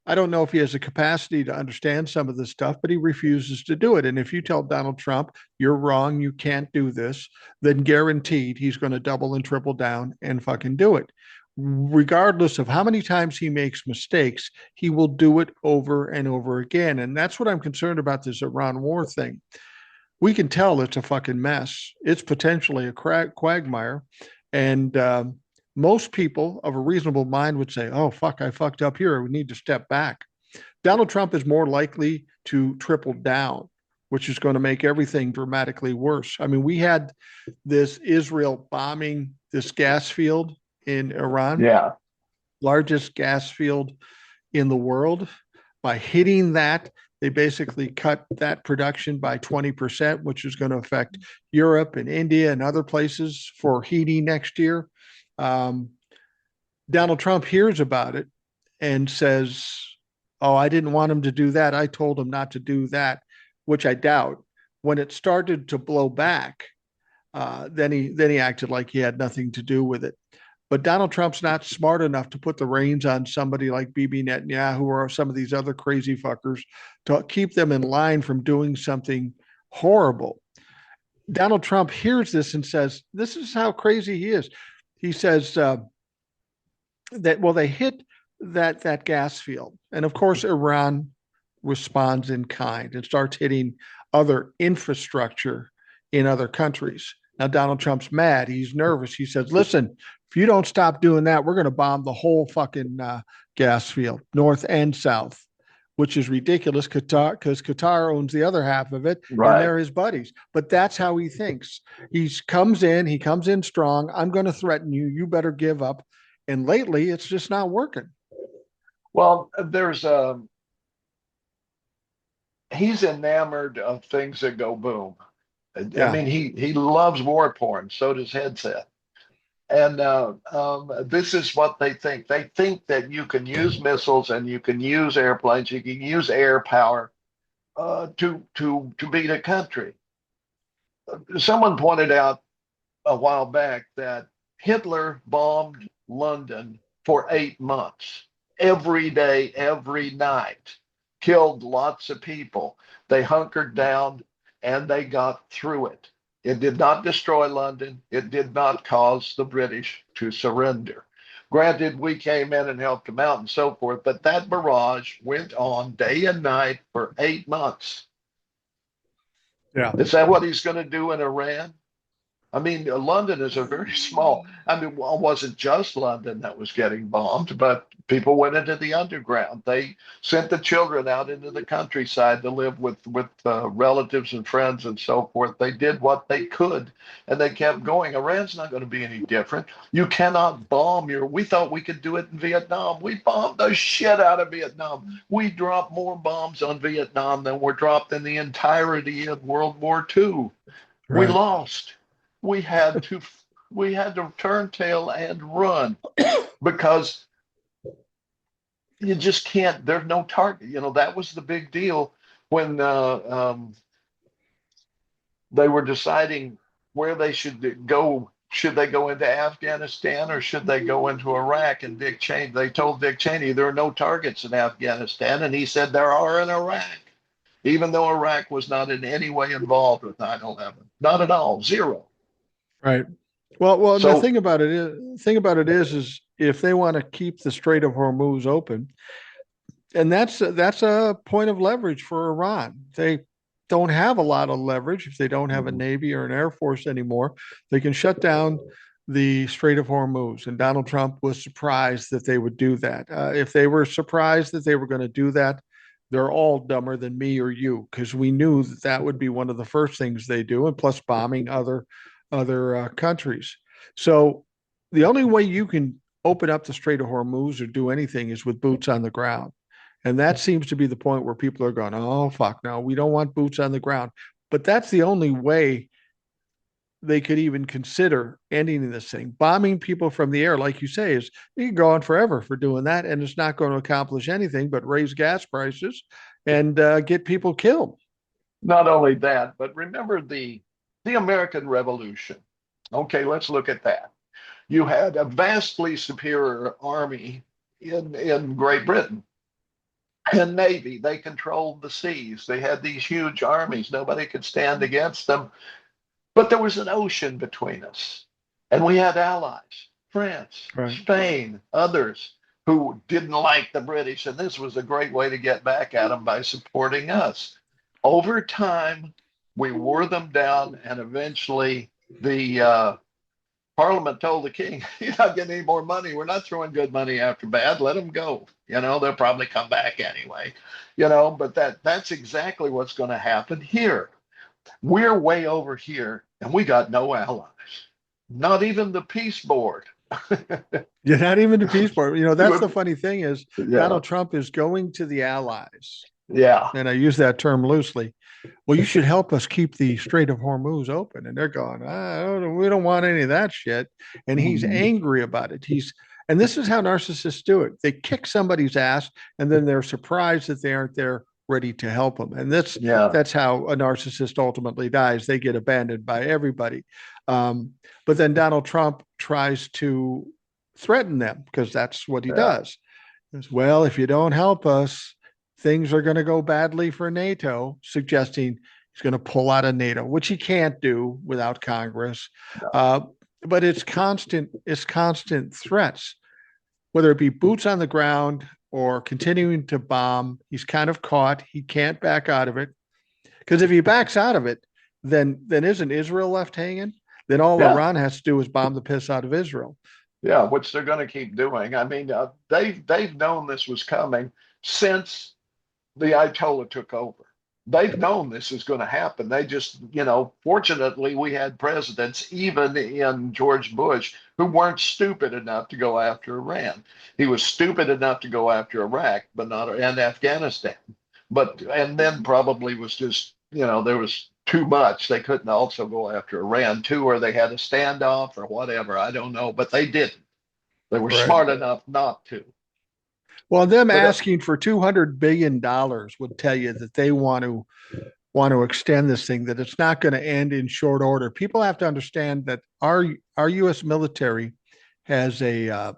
I don't know if he has the capacity to understand some of this stuff, but he refuses to do it. And if you tell Donald Trump, you're wrong, you can't do this, then guaranteed he's going to double and triple down and fucking do it. Regardless of how many times he makes mistakes, he will do it over and over again. And that's what I'm concerned about this Iran war thing. We can tell it's a fucking mess. It's potentially a quagmire. And most people of a reasonable mind would say, oh, fuck, I fucked up here. We need to step back. Donald Trump is more likely to triple down, which is going to make everything dramatically worse. I mean, we had this Israel bombing this gas field in Iran, Yeah. largest gas field in the world. By hitting that, they basically cut that production by 20%, which is going to affect Europe and India and other places for heating next year. Um, Donald Trump hears about it and says, oh, I didn't want him to do that. I told him not to do that, which I doubt. When it started to blow back, then he acted like he had nothing to do with it. But Donald Trump's not smart enough to put the reins on somebody like Bibi Netanyahu or some of these other crazy fuckers to keep them in line from doing something horrible. Donald Trump hears this and says, "This is how crazy he is." He says that well, they hit that gas field, and of course, Iran responds in kind and starts hitting other infrastructure in other countries. Now, Donald Trump's mad. He's nervous. He says, listen, if you don't stop doing that, we're going to bomb the whole fucking gas field, north and south, which is ridiculous because Qatar owns the other half of it and Right. they're his buddies. But that's how he thinks. He comes in strong. I'm going to threaten you. You better give up. And lately, it's just not working. Well, he's enamored of things that go boom. I Yeah. mean, he loves war porn. So does Headset. And this is what they think. They think that you can use missiles and you can use airplanes, you can use air power to beat a country. Someone pointed out a while back that Hitler bombed London for 8 months, every day, every night, killed lots of people. They hunkered down and they got through it. It did not destroy London. It did not cause the British to surrender. Granted, we came in and helped them out and so forth, but that barrage went on day and night for 8 months. Yeah. Is that what he's going to do in Iran? I mean, London is a very small. I mean, well, it wasn't just London that was getting bombed, but people went into the underground. They sent the children out into the countryside to live with relatives and friends and so forth. They did what they could, and they kept going. Iran's not going to be any different. You cannot bomb your. We thought we could do it in Vietnam. We bombed the shit out of Vietnam. We dropped more bombs on Vietnam than were dropped in the entirety of World War II. We Right. lost. We had to we had to turn tail and run because you just can't. There's no target. That was the big deal when they were deciding where they should go should they go into Afghanistan or should they go into Iraq? And they told Dick Cheney there are no targets in Afghanistan. And he said there are in Iraq, even though Iraq was not in any way involved with 9/11. Not at all, zero. Right. Well, and the So thing about it is if they want to keep the Strait of Hormuz open, and that's a point of leverage for Iran. They don't have a lot of leverage if they don't have a navy or an air force anymore. They can shut down the Strait of Hormuz, and Donald Trump was surprised that they would do that. If they were surprised that they were going to do that, they're all dumber than me or you, because we knew that that would be one of the first things they do, and plus bombing other countries. So the only way you can open up the Strait of Hormuz or do anything is with boots on the ground. And that seems to be the point where people are going, oh, fuck, no, we don't want boots on the ground. But that's the only way they could even consider ending this thing. Bombing people from the air, like you say, is you can go on forever for doing that. And it's not going to accomplish anything but raise gas prices and get people killed. not only that, but remember the American Revolution. Okay, let's look at that. You had a vastly superior army in Great Britain and Navy. They controlled the seas. They had these huge armies. Nobody could stand against them. But there was an ocean between us. And we had allies, France, Right. Spain, others who didn't like the British. And this was a great way to get back at them by supporting us. Over time, we wore them down, and eventually the Parliament told the king, "You're not getting any more money. We're not throwing good money after bad. Let them go. They'll probably come back anyway. But that's exactly what's going to happen here. We're way over here, and we got no allies. Not even the peace board." Yeah, not even the peace board. That's the funny thing is Yeah, Donald Trump is going to the allies, yeah. and I use that term loosely. Well, you should help us keep the Strait of Hormuz open. And they're going, we don't want any of that shit. And he's Mhm. angry about it. And this is how narcissists do it. They kick somebody's ass, and then they're surprised that they aren't there ready to help them. And Yeah, that's how a narcissist ultimately dies. They get abandoned by everybody. But then Donald Trump tries to threaten them because that's what he yeah, does. Well, if you don't help us, things are going to go badly for NATO, suggesting he's going to pull out of NATO, which he can't do without Congress. Uh, but it's constant threats, whether it be boots on the ground or continuing to bomb. He's kind of caught. He can't back out of it, because if he backs out of it, then isn't Israel left hanging? Then all yeah, Iran has to do is bomb the piss out of Israel. yeah. Which they're going to keep doing. I mean, they've known this was coming since the Ayatollah took over. They've known this is going to happen. They just, fortunately, we had presidents, even in George Bush, who weren't stupid enough to go after Iran. He was stupid enough to go after Iraq, but not and Afghanistan. And then probably was just, there was too much. They couldn't also go after Iran too, or they had a standoff or whatever. I don't know, but they didn't. They were Right. smart enough not to. Well, them But asking for $200 billion would tell you that they want to extend this thing, that it's not going to end in short order. People have to understand that our U.S. military has a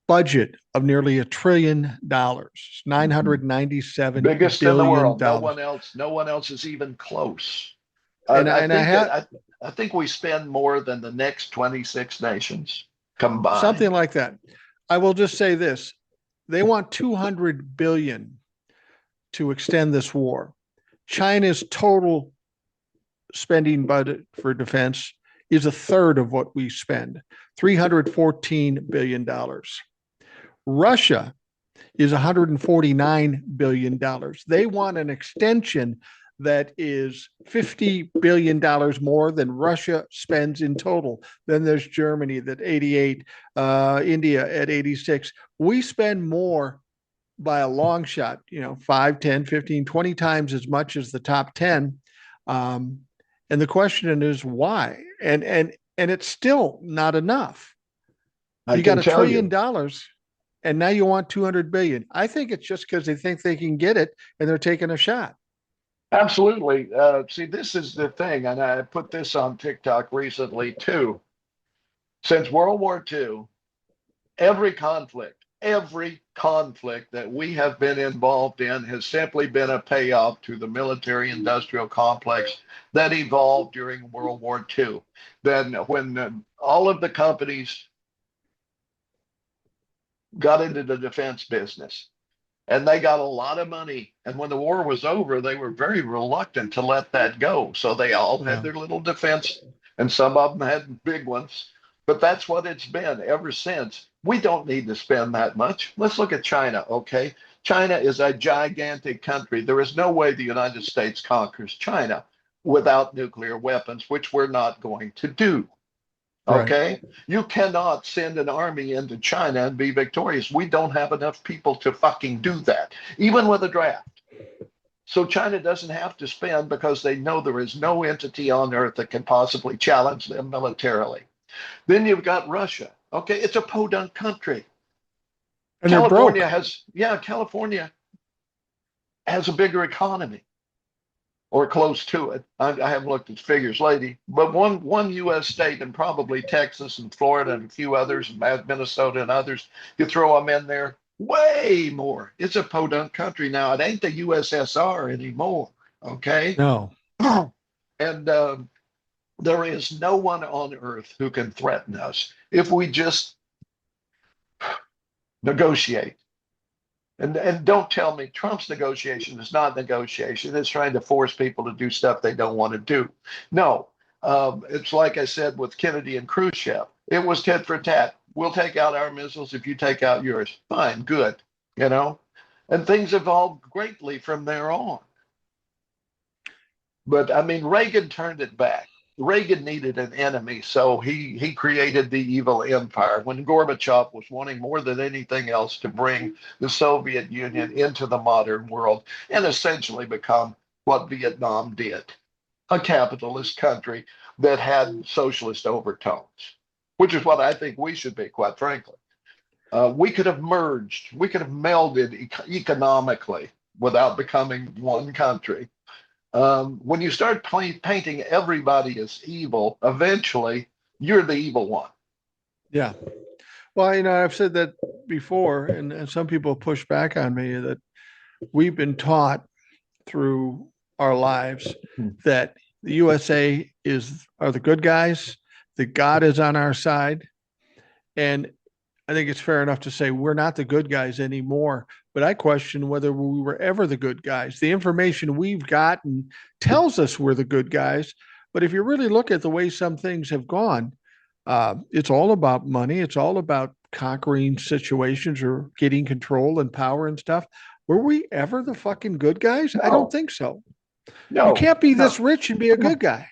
budget of nearly $1 trillion, $997 biggest in the billion world. dollars. No one else is even close. And I and I think have I think we spend more than the next 26 nations combined. something like that. I will just say this: they want 200 billion to extend this war. China's total spending budget for defense is a third of what we spend, $314 billion. Russia is $149 billion. They want an extension that is $50 billion more than Russia spends in total. Then there's Germany at 88, India at 86. We spend more by a long shot, 5, 10, 15, 20 times as much as the top 10. And the question is why? And it's still not enough. I You got can $1 tell trillion you. and now you want 200 billion. I think it's just because they think they can get it and they're taking a shot. Absolutely. See, this is the thing, and I put this on TikTok recently too. Since World War II, every conflict that we have been involved in has simply been a payoff to the military industrial complex that evolved during World War II. Then, when all of the companies got into the defense business, and they got a lot of money. And when the war was over, they were very reluctant to let that go. So they all had Yeah. their little defense, and some of them had big ones. But that's what it's been ever since. We don't need to spend that much. Let's look at China, okay? China is a gigantic country. There is no way the United States conquers China without nuclear weapons, which we're not going to do. Right. Okay. You cannot send an army into China and be victorious. We don't have enough people to fucking do that, even with a draft. So China doesn't have to spend because they know there is no entity on earth that can possibly challenge them militarily. Then you've got Russia. Okay. It's a podunk country. And they're broke. California has a bigger economy or close to it. I haven't looked at figures lately, but one U.S. state and probably Texas and Florida and a few others, Minnesota and others, you throw them in there, way more. It's a podunk country now. It ain't the USSR anymore. Okay, No. and there is no one on earth who can threaten us if we just negotiate. And don't tell me Trump's negotiation is not negotiation. It's trying to force people to do stuff they don't want to do. No, it's like I said with Kennedy and Khrushchev. It was tit for tat. We'll take out our missiles if you take out yours. Fine, good. You know, and things evolved greatly from there on. But I mean, Reagan turned it back. Reagan needed an enemy, so he created the evil empire when Gorbachev was wanting more than anything else to bring the Soviet Union into the modern world and essentially become what Vietnam did, a capitalist country that had socialist overtones, which is what I think we should be, quite frankly. We could have merged, we could have melded economically without becoming one country. When you start painting everybody as evil, eventually you're the evil one. Yeah. Well, I've said that before, and some people push back on me that we've been taught through our lives Hmm. that the USA are the good guys, that God is on our side. And I think it's fair enough to say we're not the good guys anymore. But I question whether we were ever the good guys. The information we've gotten tells us we're the good guys. But if you really look at the way some things have gone, it's all about money. It's all about conquering situations or getting control and power and stuff. Were we ever the fucking good guys? I don't No, think so. You no, can't be no. this rich and be a good guy.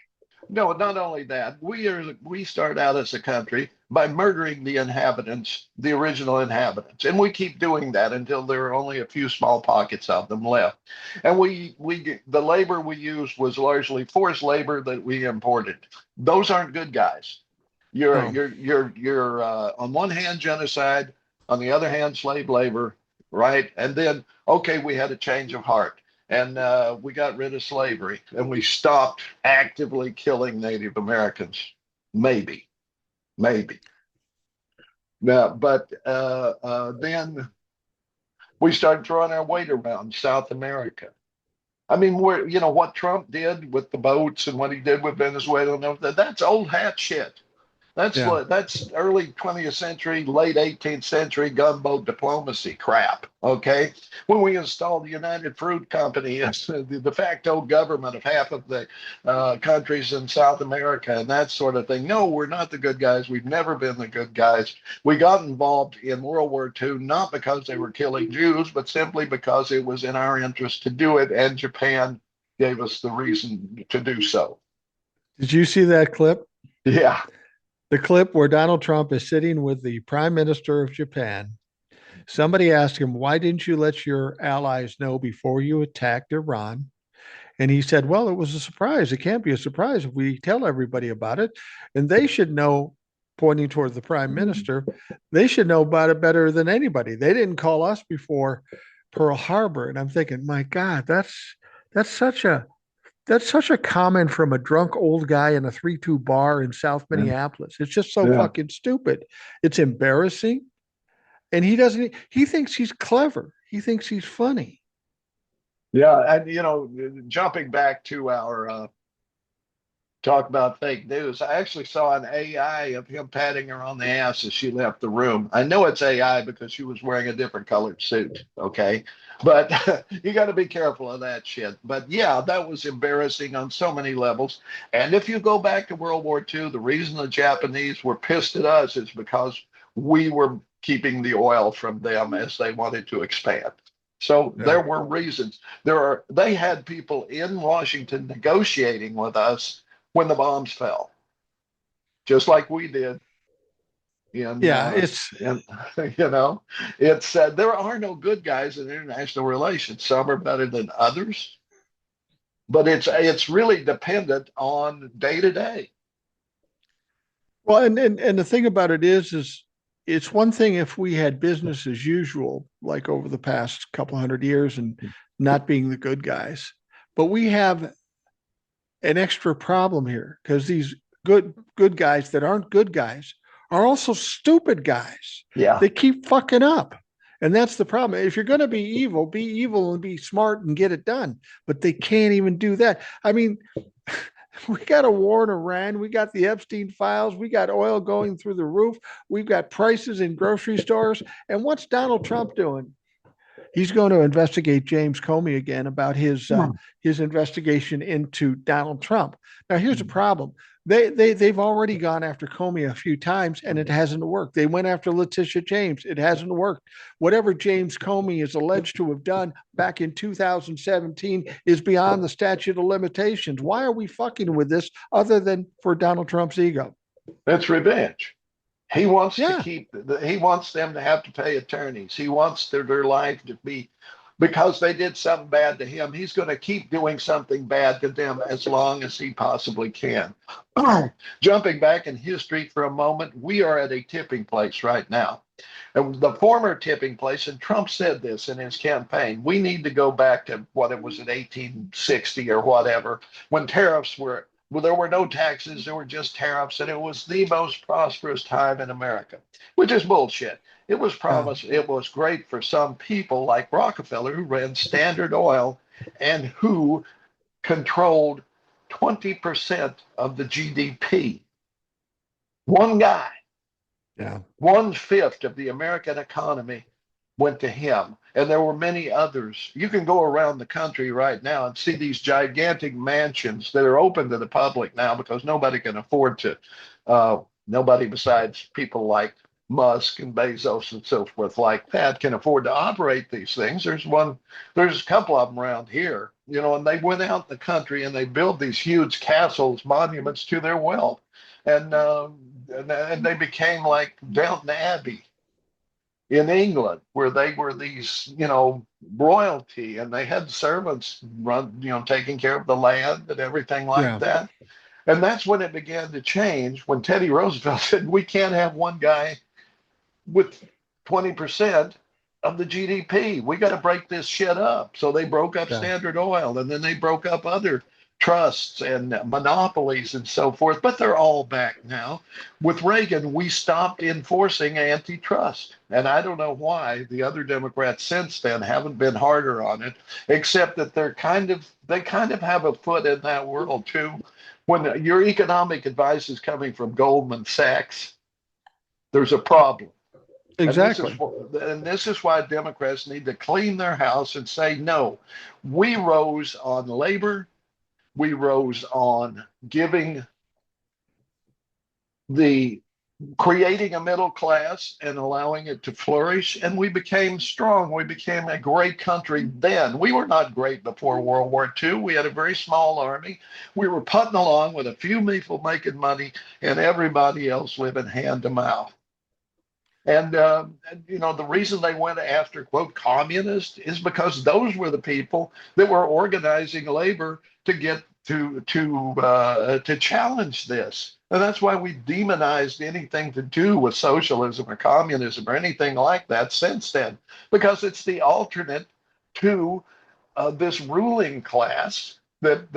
No, not only that, we start out as a country by murdering the inhabitants, the original inhabitants, and we keep doing that until there are only a few small pockets of them left. And the labor we used was largely forced labor that we imported. Those aren't good guys. No. You're on one hand genocide, on the other hand slave labor, right? And then okay, we had a change of heart and we got rid of slavery and we stopped actively killing Native Americans. Maybe, maybe. Yeah, but then we started throwing our weight around South America. I mean, what Trump did with the boats and what he did with Venezuela and everything, that's old hat shit. Yeah. That's early 20th century, late 18th century gunboat diplomacy crap. Okay, when we installed the United Fruit Company as the de facto government of half of the countries in South America and that sort of thing. No, we're not the good guys. We've never been the good guys. We got involved in World War II not because they were killing Jews, but simply because it was in our interest to do it, and Japan gave us the reason to do so. Did you see that clip? Yeah. The clip where Donald Trump is sitting with the prime minister of Japan. Somebody asked him, "Why didn't you let your allies know before you attacked Iran?" And he said, "Well, it was a surprise. It can't be a surprise if we tell everybody about it. And they should know," pointing toward the prime minister, "they should know about it better than anybody. They didn't call us before Pearl Harbor." And I'm thinking, my God, that's That's such a that's such a comment from a drunk old guy in a 3-2 bar in South Yeah. Minneapolis. It's just so Yeah. fucking stupid. It's embarrassing. And he thinks he's clever. He thinks he's funny. Yeah. And, jumping back to our talk about fake news, I actually saw an AI of him patting her on the ass as she left the room. I know it's AI because she was wearing a different colored suit. Okay. But you got to be careful of that shit. But yeah, that was embarrassing on so many levels. And if you go back to World War II, the reason the Japanese were pissed at us is because we were keeping the oil from them as they wanted to expand. So Yeah. there were reasons. They had people in Washington negotiating with us when the bombs fell, just like we did. And Yeah. It's and it's there are no good guys in international relations. Some are better than others, but it's really dependent on day to day. well, and the thing about it is it's one thing if we had business as usual, like over the past couple hundred years, and not being the good guys. But we have an extra problem here because these good guys that aren't good guys are also stupid guys. Yeah, They keep fucking up. And that's the problem. If you're going to be evil and be smart and get it done. But they can't even do that. I mean, we got a war in Iran. We got the Epstein files. We got oil going through the roof. We've got prices in grocery stores. And what's Donald Trump doing? He's going to investigate James Comey again about his investigation into Donald Trump. Now, here's the problem: they've already gone after Comey a few times, and it hasn't worked. They went after Letitia James; it hasn't worked. Whatever James Comey is alleged to have done back in 2017 is beyond the statute of limitations. Why are we fucking with this other than for Donald Trump's ego? it's revenge. Yeah, He wants them to have to pay attorneys. He wants their life to be, because they did something bad to him. He's going to keep doing something bad to them as long as he possibly can. Jumping back in history for a moment, we are at a tipping place right now. And the former tipping place, and Trump said this in his campaign, we need to go back to what it was in 1860 or whatever, when tariffs were, well, there were no taxes, there were just tariffs, and it was the most prosperous time in America, which is bullshit. It was yeah, promised, it was great for some people like Rockefeller, who ran Standard Oil and who controlled 20% of the GDP. One guy, yeah, 1/5 of the American economy went to him. And there were many others. You can go around the country right now and see these gigantic mansions that are open to the public now because nobody can afford to. Nobody besides people like Musk and Bezos and so forth like that can afford to operate these things. There's a couple of them around here, and they went out in the country and they built these huge castles, monuments to their wealth. And they became like Downton Abbey in England, where they were these, royalty, and they had servants run, taking care of the land and everything like yeah. that. And that's when it began to change, when Teddy Roosevelt said, we can't have one guy with 20% of the GDP. We got to break this shit up. So they broke up Yeah. Standard Oil, and then they broke up other trusts and monopolies and so forth, but they're all back now. With Reagan, we stopped enforcing antitrust. And I don't know why the other Democrats since then haven't been harder on it, except that they kind of have a foot in that world too. When your economic advice is coming from Goldman Sachs, there's a problem. And Exactly. this is why Democrats need to clean their house and say no. We rose on labor, we rose on giving the creating a middle class and allowing it to flourish, and we became strong. We became a great country then. We were not great before World War II. We had a very small army. We were putting along with a few people making money and everybody else living hand to mouth. And the reason they went after quote communist is because those were the people that were organizing labor to get to challenge this. And that's why we demonized anything to do with socialism or communism or anything like that since then, because it's the alternate to this ruling class that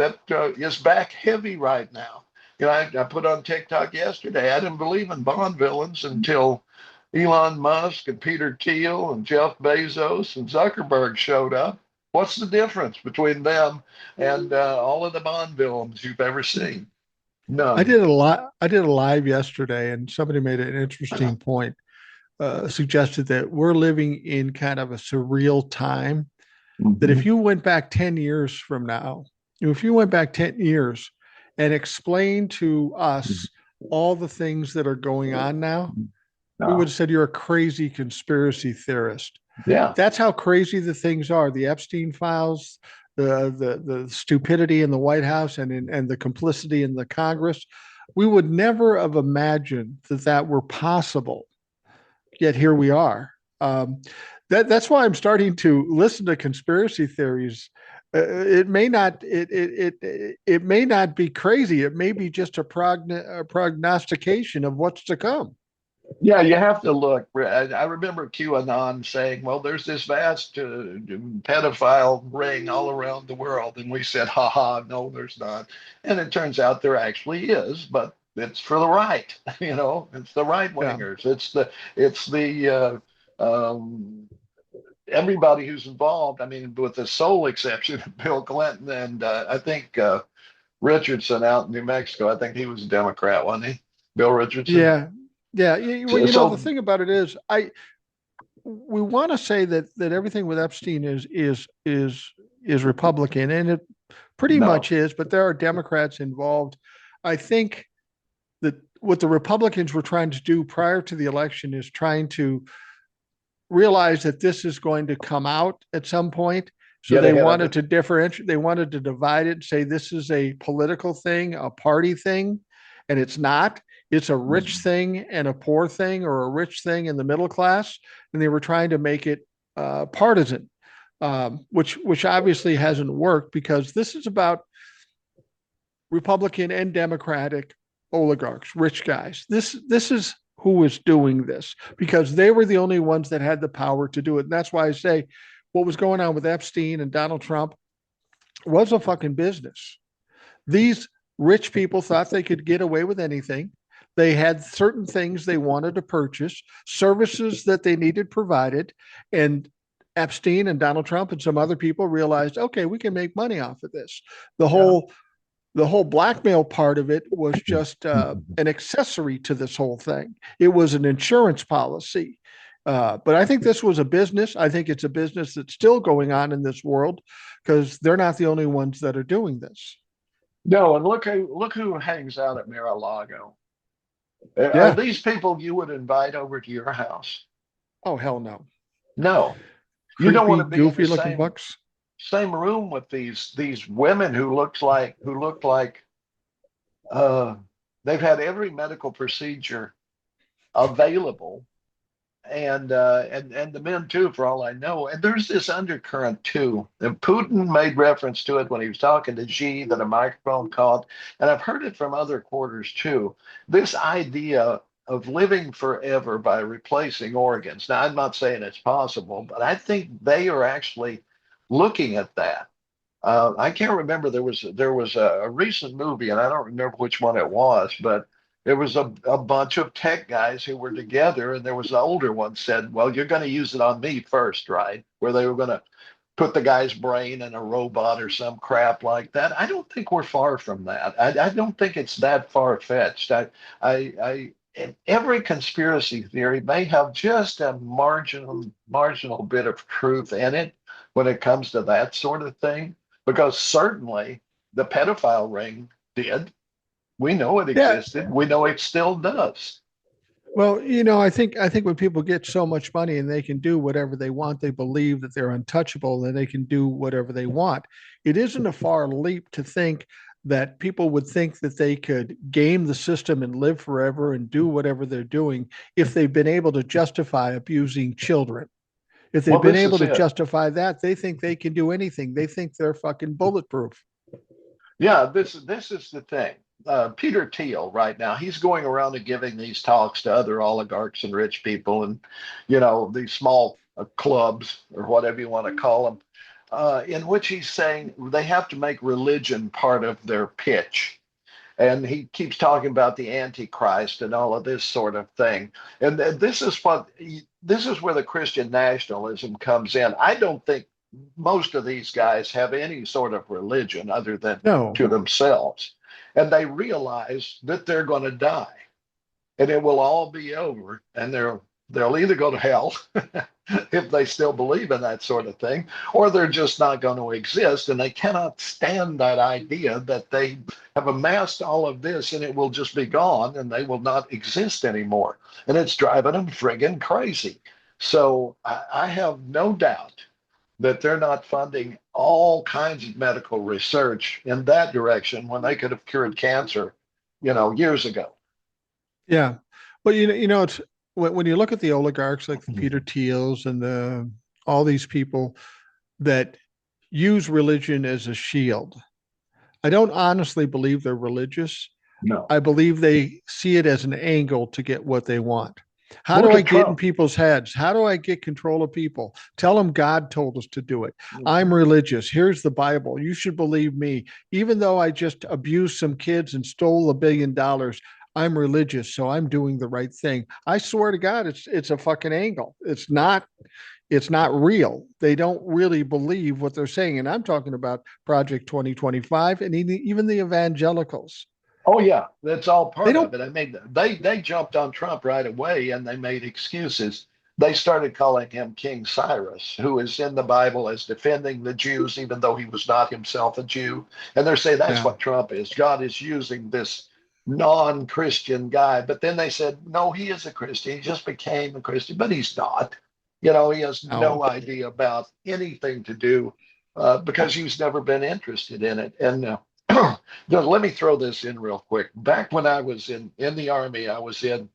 is back heavy right now. I put on TikTok yesterday. I didn't believe in Bond villains until Elon Musk and Peter Thiel and Jeff Bezos and Zuckerberg showed up. What's the difference between them and all of the Bond villains you've ever seen? None. I did a live yesterday, and somebody made an interesting point. Suggested that we're living in kind of a surreal time. That if Mhm. you went back 10 years from now, if you went back 10 years and explained to us all the things that are going on now, we would No. have said you're a crazy conspiracy theorist. Yeah. That's how crazy the things are. The Epstein files, the stupidity in the White House and the complicity in the Congress. We would never have imagined that that were possible. Yet here we are. That's why I'm starting to listen to conspiracy theories. It may not it may not be crazy. It may be just a prognostication of what's to come. Yeah, you have to look. I remember QAnon saying, well, there's this vast pedophile ring all around the world. And we said, ha ha, no, there's not. And it turns out there actually is, but it's for the right, it's the right Yeah, wingers. It's the everybody who's involved. I mean, with the sole exception of Bill Clinton and I think Richardson out in New Mexico. I think he was a Democrat, wasn't he? Bill Richardson. yeah, yeah. Well, So, the so thing about it is, we want to say that everything with Epstein is Republican, and it pretty no. much is. But there are Democrats involved. I think that what the Republicans were trying to do prior to the election is trying to realize that this is going to come out at some point. So Get they ahead of wanted it. to differentiate, they wanted to divide it and say this is a political thing, a party thing, and it's not. It's a rich thing and a poor thing, or a rich thing in the middle class. And they were trying to make it partisan, which obviously hasn't worked because this is about Republican and Democratic oligarchs, rich guys. This is who is doing this because they were the only ones that had the power to do it. And that's why I say what was going on with Epstein and Donald Trump was a fucking business. These rich people thought they could get away with anything. They had certain things they wanted to purchase, services that they needed provided, and Epstein and Donald Trump and some other people realized, okay, we can make money off of this. The Yeah. whole the whole blackmail part of it was just an accessory to this whole thing. It was an insurance policy. But I think this was a business. I think it's a business that's still going on in this world because they're not the only ones that are doing this. No, and look who hangs out at Mar-a-Lago. Are Yeah. these people you would invite over to your house? Oh, hell no. No. You don't want Creepy, to be in the goofy looking same bucks. same room with these women who look like uh, they've had every medical procedure available and the men too, for all I know. And there's this undercurrent too. And Putin made reference to it when he was talking to Xi that a microphone caught, and I've heard it from other quarters too. This idea of living forever by replacing organs. Now, I'm not saying it's possible, but I think they are actually looking at that. I can't remember. There was a recent movie, and I don't remember which one it was, but it was a bunch of tech guys who were together, and there was the older one said, "Well, you're going to use it on me first, right?" Where they were going to put the guy's brain in a robot or some crap like that. I don't think we're far from that. I don't think it's that far fetched. Every conspiracy theory may have just a marginal bit of truth in it when it comes to that sort of thing, because certainly the pedophile ring did. We know it Yeah. existed. We know it still does. Well, I think when people get so much money and they can do whatever they want, they believe that they're untouchable and they can do whatever they want. It isn't a far leap to think that people would think that they could game the system and live forever and do whatever they're doing if they've been able to justify abusing children. If they've Well, been this able is to it. justify that, they think they can do anything. They think they're fucking bulletproof. Yeah, this is the thing. Peter Thiel right now, he's going around and giving these talks to other oligarchs and rich people, and these small clubs or whatever you want to call them. in which he's saying they have to make religion part of their pitch. And he keeps talking about the Antichrist and all of this sort of thing. And this is where the Christian nationalism comes in. I don't think most of these guys have any sort of religion other than No. to themselves. And they realize that they're going to die and it will all be over, and they'll either go to hell if they still believe in that sort of thing, or they're just not going to exist, and they cannot stand that idea that they have amassed all of this and it will just be gone and they will not exist anymore, and it's driving them friggin' crazy. So I have no doubt that they're not funding all kinds of medical research in that direction when they could have cured cancer, years ago. Yeah. Well, it's when you look at the oligarchs like the Peter Thiels and all these people that use religion as a shield, I don't honestly believe they're religious. No. I believe they see it as an angle to get what they want. How Look do I at get in Trump. people's heads? How do I get control of people? Tell them God told us to do it. Mhm. I'm religious. Here's the Bible. You should believe me. Even though I just abused some kids and stole $1 billion, I'm religious, so I'm doing the right thing. I swear to God, it's a fucking angle. It's not real. They don't really believe what they're saying. And I'm talking about Project 2025 and even the evangelicals. Oh yeah, that's all They part don't. of it. I mean, they jumped on Trump right away and they made excuses. They started calling him King Cyrus, who is in the Bible as defending the Jews, even though he was not himself a Jew. And they're saying that's Yeah. what Trump is. God is using this non-Christian guy. But then they said, no, he is a Christian. He just became a Christian, but he's not. He has No. no idea about anything to do because he's never been interested in it. And let me throw this in real quick. Back when I was in the Army, I was in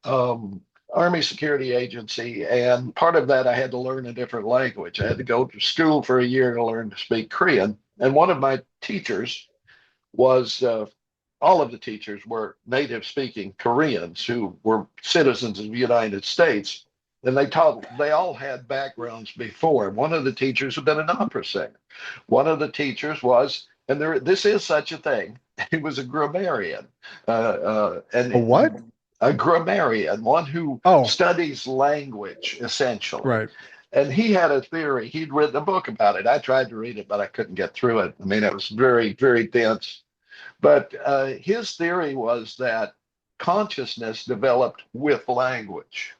Army Security Agency, and part of that I had to learn a different language. I had to go to school for a year to learn to speak Korean. And one of my teachers was all of the teachers were native speaking Koreans who were citizens of the United States. And they all had backgrounds before. One of the teachers had been an opera singer. One of the teachers was, and this is such a thing, he was a grammarian. A what? And a grammarian, one who Oh, studies language essentially. right. And he had a theory. He'd written a book about it. I tried to read it, but I couldn't get through it. I mean, it was very, very dense. But his theory was that consciousness developed with language.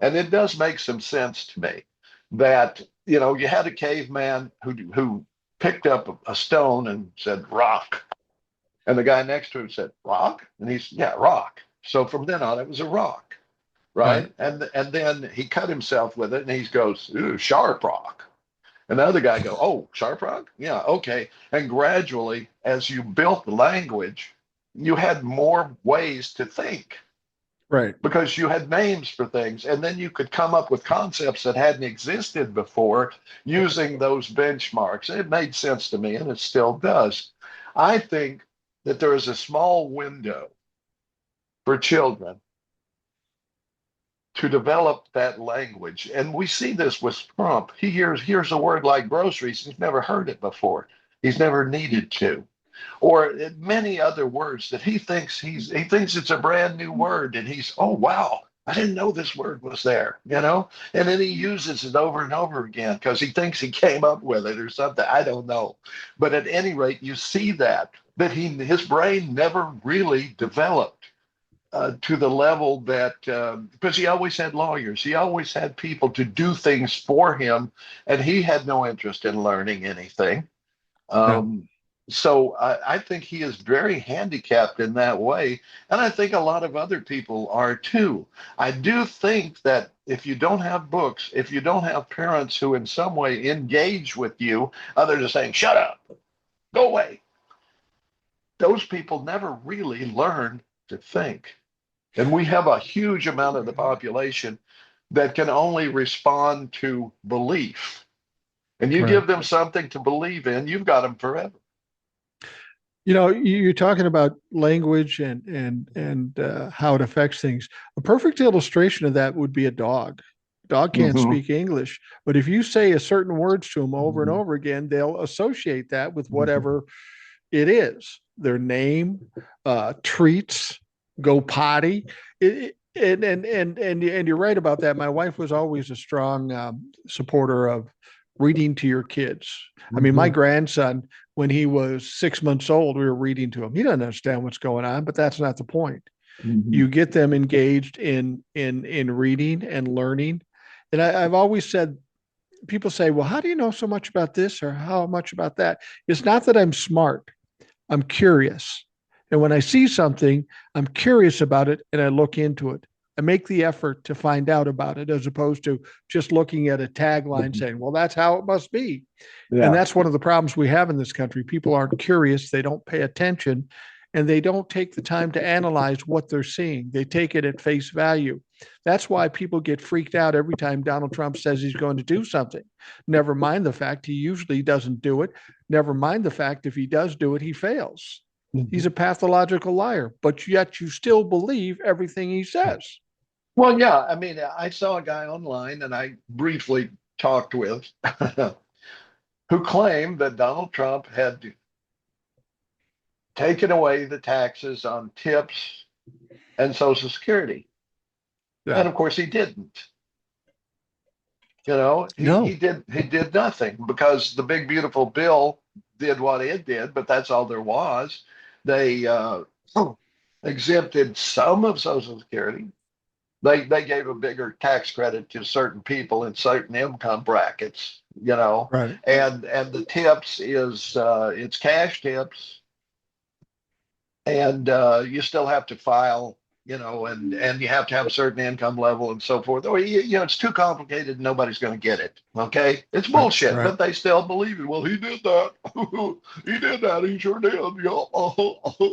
And it does make some sense to me that, you had a caveman who picked up a stone and said, rock. And the guy next to him said, rock? And he's, yeah, rock. So from then on, it was a rock, Right. right? And then he cut himself with it and he goes, ooh, sharp rock. And the other guy go, oh, sharp rock? Yeah, okay. And gradually, as you built the language, you had more ways to think Right. because you had names for things. And then you could come up with concepts that hadn't existed before using those benchmarks. It made sense to me, and it still does. I think that there is a small window for children to develop that language. And we see this with Trump. He hears a word like groceries. He's never heard it before. He's never needed to. Or many other words that he thinks it's a brand new word, and he's, oh wow, I didn't know this word was there. And then he uses it over and over again because he thinks he came up with it or something. I don't know. But at any rate, you see that his brain never really developed to the level that because he always had lawyers, he always had people to do things for him, and he had no interest in learning anything. Yeah. So I think he is very handicapped in that way, and I think a lot of other people are too. I do think that if you don't have books, if you don't have parents who in some way engage with you, other than saying "shut up," "go away," those people never really learn to think. And we have a huge amount of the population that can only respond to belief. And you Right. give them something to believe in, you've got them forever. You're talking about language and how it affects things. A perfect illustration of that would be a dog. Dog can't Hmm. speak English, but if you say a certain words to them over and Hmm. over again, they'll associate that with Hmm. whatever it is, their name, treats, go potty. And you're right about that. My wife was always a strong supporter of reading to your kids. I mean, my Hmm. grandson, when he was 6 months old, we were reading to him. He doesn't understand what's going on, but that's not the point. Hmm. You get them engaged in reading and learning. And I've always said, people say, well, how do you know so much about this or how much about that? It's not that I'm smart. I'm curious. And when I see something, I'm curious about it and I look into it. I make the effort to find out about it as opposed to just looking at a tagline saying, well, that's how it must be. And Yeah. that's one of the problems we have in this country. People aren't curious, they don't pay attention, and they don't take the time to analyze what they're seeing. They take it at face value. That's why people get freaked out every time Donald Trump says he's going to do something. Never mind the fact he usually doesn't do it. Never mind the fact if he does do it, he fails. He's Mhm. a pathological liar, but yet you still believe everything he says. Well, yeah. I mean, I saw a guy online and I briefly talked with who claimed that Donald Trump had taken away the taxes on tips and Social Security. Yeah. And of course, he didn't. You know, he No. did nothing because the big beautiful bill did what it did, but that's all there was. They exempted some of Social Security. They gave a bigger tax credit to certain people in certain income brackets, you know, Right. and the tips is it's cash tips, and you still have to file, you know, and you have to have a certain income level and so forth. Or you know, it's too complicated. Nobody's going to get it. Okay, it's Right. bullshit, Right. but they still believe it. Well, he did that. He did that. He sure did. Yeah.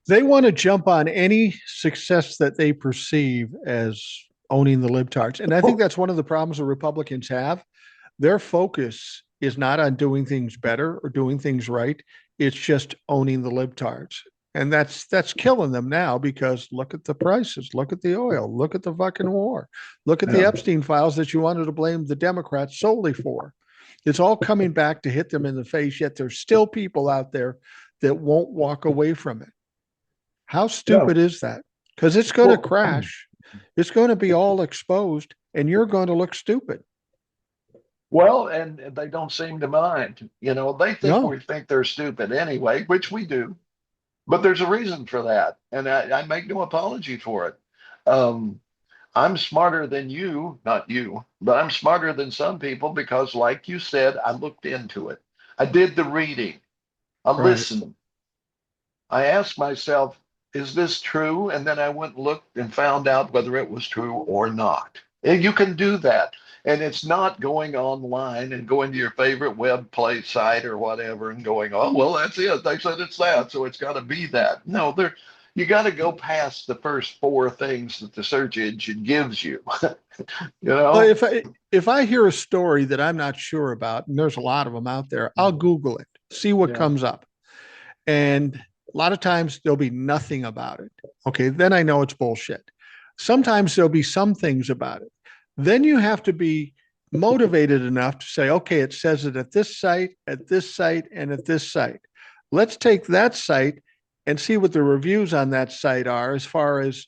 They want to jump on any success that they perceive as owning the libtards. And I think that's one of the problems the Republicans have. Their focus is not on doing things better or doing things right. It's just owning the libtards. And that's killing them now because look at the prices, look at the oil, look at the fucking war, look at the Yeah. Epstein files that you wanted to blame the Democrats solely for. It's all coming back to hit them in the face, yet there's still people out there that won't walk away from it. How No. stupid is that? Because it's going to Well, crash. It's going to be all exposed, and you're going to look stupid. well, and they don't seem to mind. You know, they think No, we think they're stupid anyway, which we do. But there's a reason for that, and I make no apology for it. Um, I'm smarter than you, not you, but I'm smarter than some people because, like you said, I looked into it. I did the reading. I right. listened. I asked myself, is this true? And then I went and looked and found out whether it was true or not. And you can do that. And it's not going online and going to your favorite web play site or whatever and going, oh, well, that's it. They said it's that, so it's got to be that. No, there, you got to go past the first four things that the search engine gives you. You Well, know? if I hear a story that I'm not sure about, and there's a lot of them out there, I'll Google it, see what Yeah. comes up, and a lot of times there'll be nothing about it. Okay, then I know it's bullshit. Sometimes there'll be some things about it. Then you have to be motivated enough to say, okay, it says it at this site, and at this site. Let's take that site and see what the reviews on that site are as far as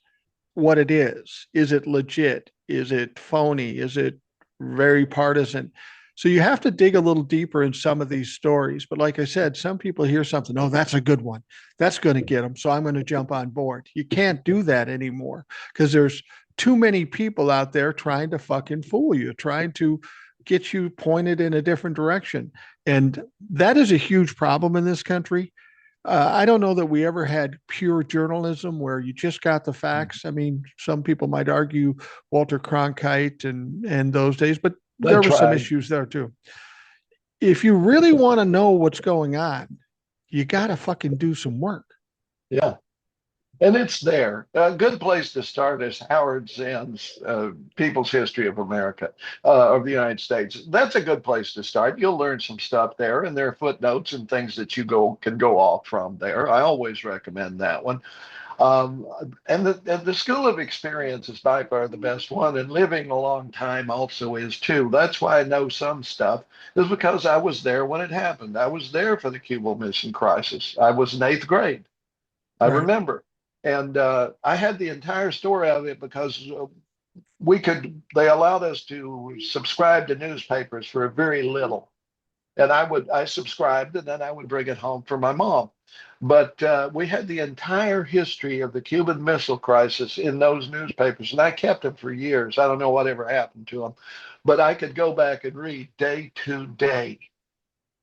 what it is. Is it legit? Is it phony? Is it very partisan? So you have to dig a little deeper in some of these stories. But like I said, some people hear something, oh, that's a good one. That's going to get them. So I'm going to jump on board. You can't do that anymore because there's too many people out there trying to fucking fool you, trying to get you pointed in a different direction. And that is a huge problem in this country. I don't know that we ever had pure journalism where you just got the facts. I mean, some people might argue Walter Cronkite and those days, but They there were some tried. issues there too. If you really want to know what's going on, you got to fucking do some work. Yeah. And it's there. A good place to start is Howard Zinn's People's History of America, of the United States. That's a good place to start. You'll learn some stuff there, and there are footnotes and things that you can go off from there. I always recommend that one. Um, and the school of experience is by far the best one, and living a long time also is too. That's why I know some stuff, is because I was there when it happened. I was there for the Cuban Missile Crisis. I was in eighth grade. I Right. remember. And I had the entire story of it because they allowed us to subscribe to newspapers for very little. And I subscribed and then I would bring it home for my mom. But we had the entire history of the Cuban Missile Crisis in those newspapers, and I kept them for years. I don't know whatever happened to them, but I could go back and read day to day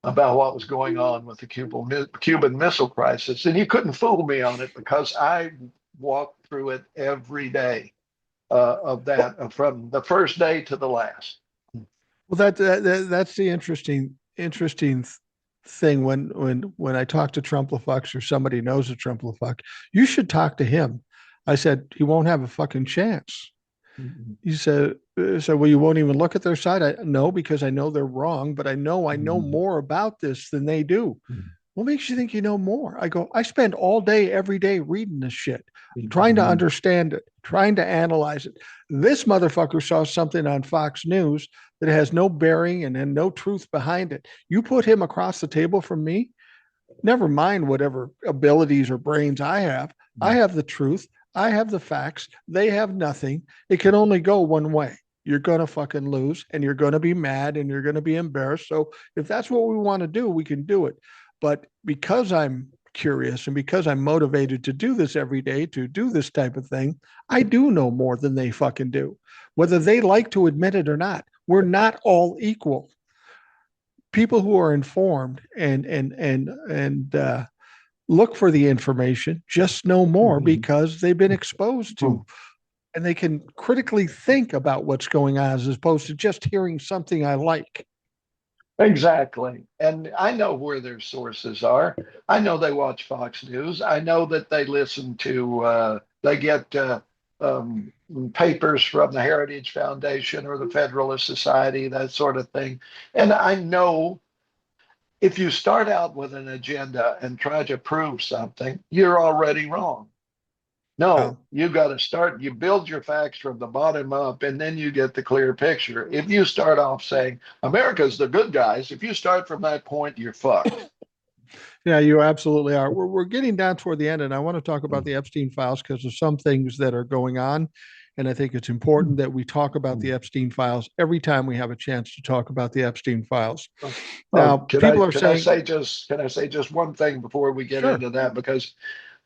about what was going on with the Cuban Missile Crisis, and you couldn't fool me on it because I walked through it every day of that, from the first day to the last. Well, that's the interesting thing when I talk to Trumplefux or somebody knows a Trumplefux, you should talk to him. I said he won't have a fucking chance. Mm-hmm. He said, well, you won't even look at their side. No, because I know they're wrong, but I know more about this than they do. What makes you think you know more? I go, I spend all day, every day reading this shit, trying to understand it, trying to analyze it. This motherfucker saw something on Fox News that has no bearing and no truth behind it. You put him across the table from me, never mind whatever abilities or brains I have. I have the truth. I have the facts. They have nothing. It can only go one way. You're going to fucking lose and you're going to be mad and you're going to be embarrassed. So if that's what we want to do, we can do it. But because I'm curious and because I'm motivated to do this every day, to do this type of thing, I do know more than they fucking do. Whether they like to admit it or not, we're not all equal. People who are informed and look for the information just know more because they've been exposed to and they can critically think about what's going on as opposed to just hearing something I like. Exactly. And I know where their sources are. I know they watch Fox News. I know that they listen to, they get um, papers from the Heritage Foundation or the Federalist Society, that sort of thing. And I know if you start out with an agenda and try to prove something, you're already wrong. No, you got to start, you build your facts from the bottom up, and then you get the clear picture. If you start off saying America's the good guys, if you start from that point, you're fucked. Yeah, you absolutely are. We're getting down toward the end, and I want to talk about the Epstein files because of some things that are going on. And I think it's important that we talk about the Epstein files every time we have a chance to talk about the Epstein files. Now, people are saying, can I say just one thing before we get sure, into that? Because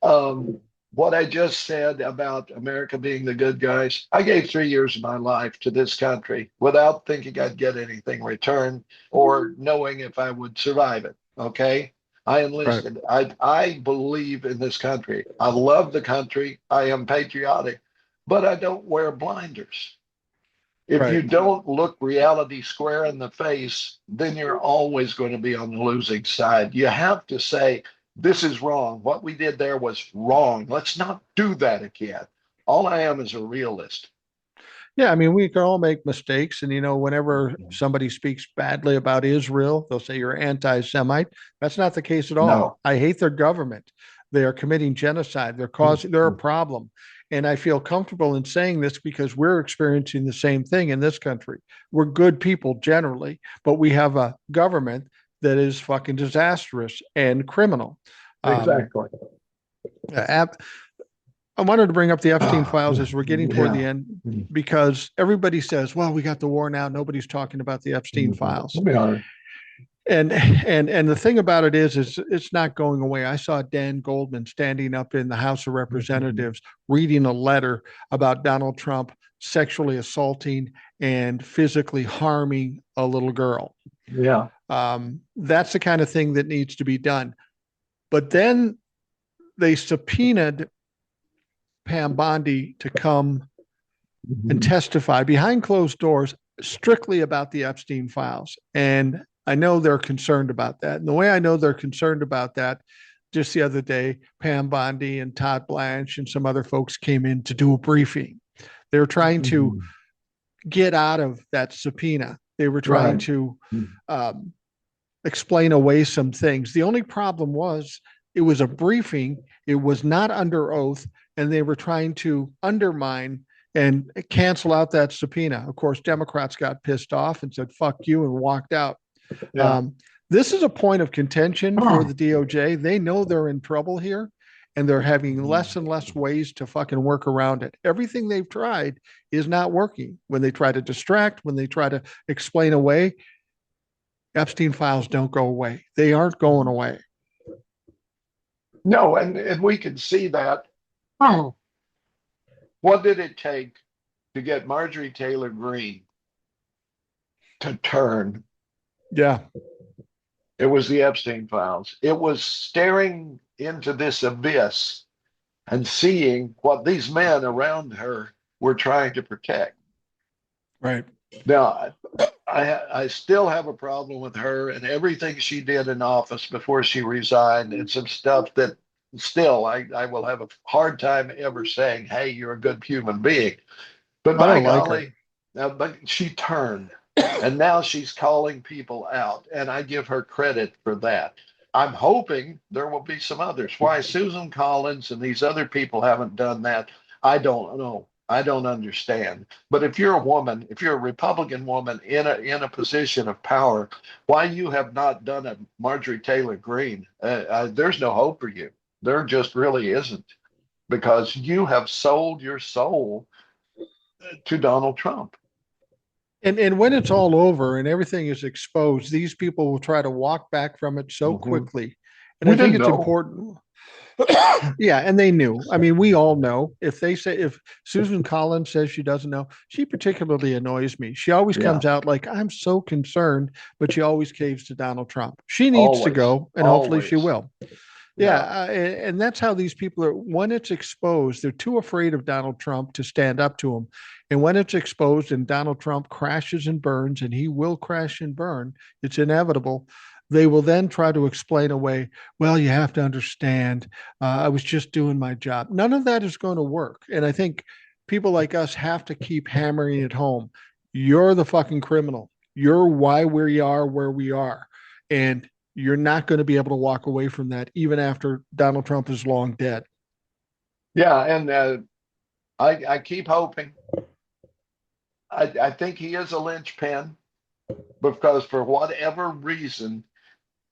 um, what I just said about America being the good guys, I gave 3 years of my life to this country without thinking I'd get anything returned or knowing if I would survive it. Okay. I right, enlisted. I believe in this country. I love the country. I am patriotic, but I don't wear blinders. If right. you don't look reality square in the face, then you're always going to be on the losing side. You have to say, this is wrong. What we did there was wrong. Let's not do that again. All I am is a realist. Yeah, I mean, we can all make mistakes. And, whenever somebody speaks badly about Israel, they'll say you're anti Semite. That's not the case at all. No. I hate their government. They are committing genocide. They're a problem. And I feel comfortable in saying this because we're experiencing the same thing in this country. We're good people generally, but we have a government that is fucking disastrous and criminal. Exactly. I wanted to bring up the Epstein files as we're getting toward the Yeah. end because everybody says, well, we got the war now. Nobody's talking about the Epstein files. We are. And the thing about it is it's not going away. I saw Dan Goldman standing up in the House of Representatives reading a letter about Donald Trump sexually assaulting and physically harming a little girl. Yeah. That's the kind of thing that needs to be done. But then they subpoenaed Pam Bondi to come and testify behind closed doors strictly about the Epstein files. And I know they're concerned about that. And the way I know they're concerned about that, just the other day, Pam Bondi and Todd Blanche and some other folks came in to do a briefing. They were trying to get out of that subpoena. They were trying to explain away some things. The only problem was It was a briefing. It was not under oath, and they were trying to undermine and cancel out that subpoena. Of course, Democrats got pissed off and said, fuck you, and walked out. Yeah. This is a point of contention for the DOJ. They know they're in trouble here, and they're having less and less ways to fucking work around it. Everything they've tried is not working. When they try to distract, when they try to explain away, Epstein files don't go away. They aren't going away. No, and we can see that. What did it take to get Marjorie Taylor Greene to turn? Yeah. It was the Epstein files. It was staring into this abyss and seeing what these men around her were trying to protect. Right. Now, I still have a problem with her and everything she did in office before she resigned, and some stuff that still I will have a hard time ever saying, hey, you're a good human being. But I by don't like her. golly, but she turned and now she's calling people out, and I give her credit for that. I'm hoping there will be some others. Why Susan Collins and these other people haven't done that, I don't know. I don't understand. But if you're a woman, if you're a Republican woman in a position of power, why you have not done a Marjorie Taylor Greene? There's no hope for you. There just really isn't, because you have sold your soul to Donald Trump. And when it's all over and everything is exposed, these people will try to walk back from it so quickly. And We I think didn't it's know. important. Yeah, and they knew. I mean, we all know. If Susan Collins says she doesn't know, she particularly annoys me. She always Yeah, comes out like, I'm so concerned, but she always caves to Donald Trump. She needs to always, go, and hopefully she always. will. Yeah, Yeah, and that's how these people are. When it's exposed, they're too afraid of Donald Trump to stand up to him. And when it's exposed and Donald Trump crashes and burns, and he will crash and burn, it's inevitable. They will then try to explain away, well, you have to understand, I was just doing my job. None of that is going to work. And I think people like us have to keep hammering it home. You're the fucking criminal. You're why we are where we are. And you're not going to be able to walk away from that even after Donald Trump is long dead. yeah, and I keep hoping. I think he is a linchpin because for whatever reason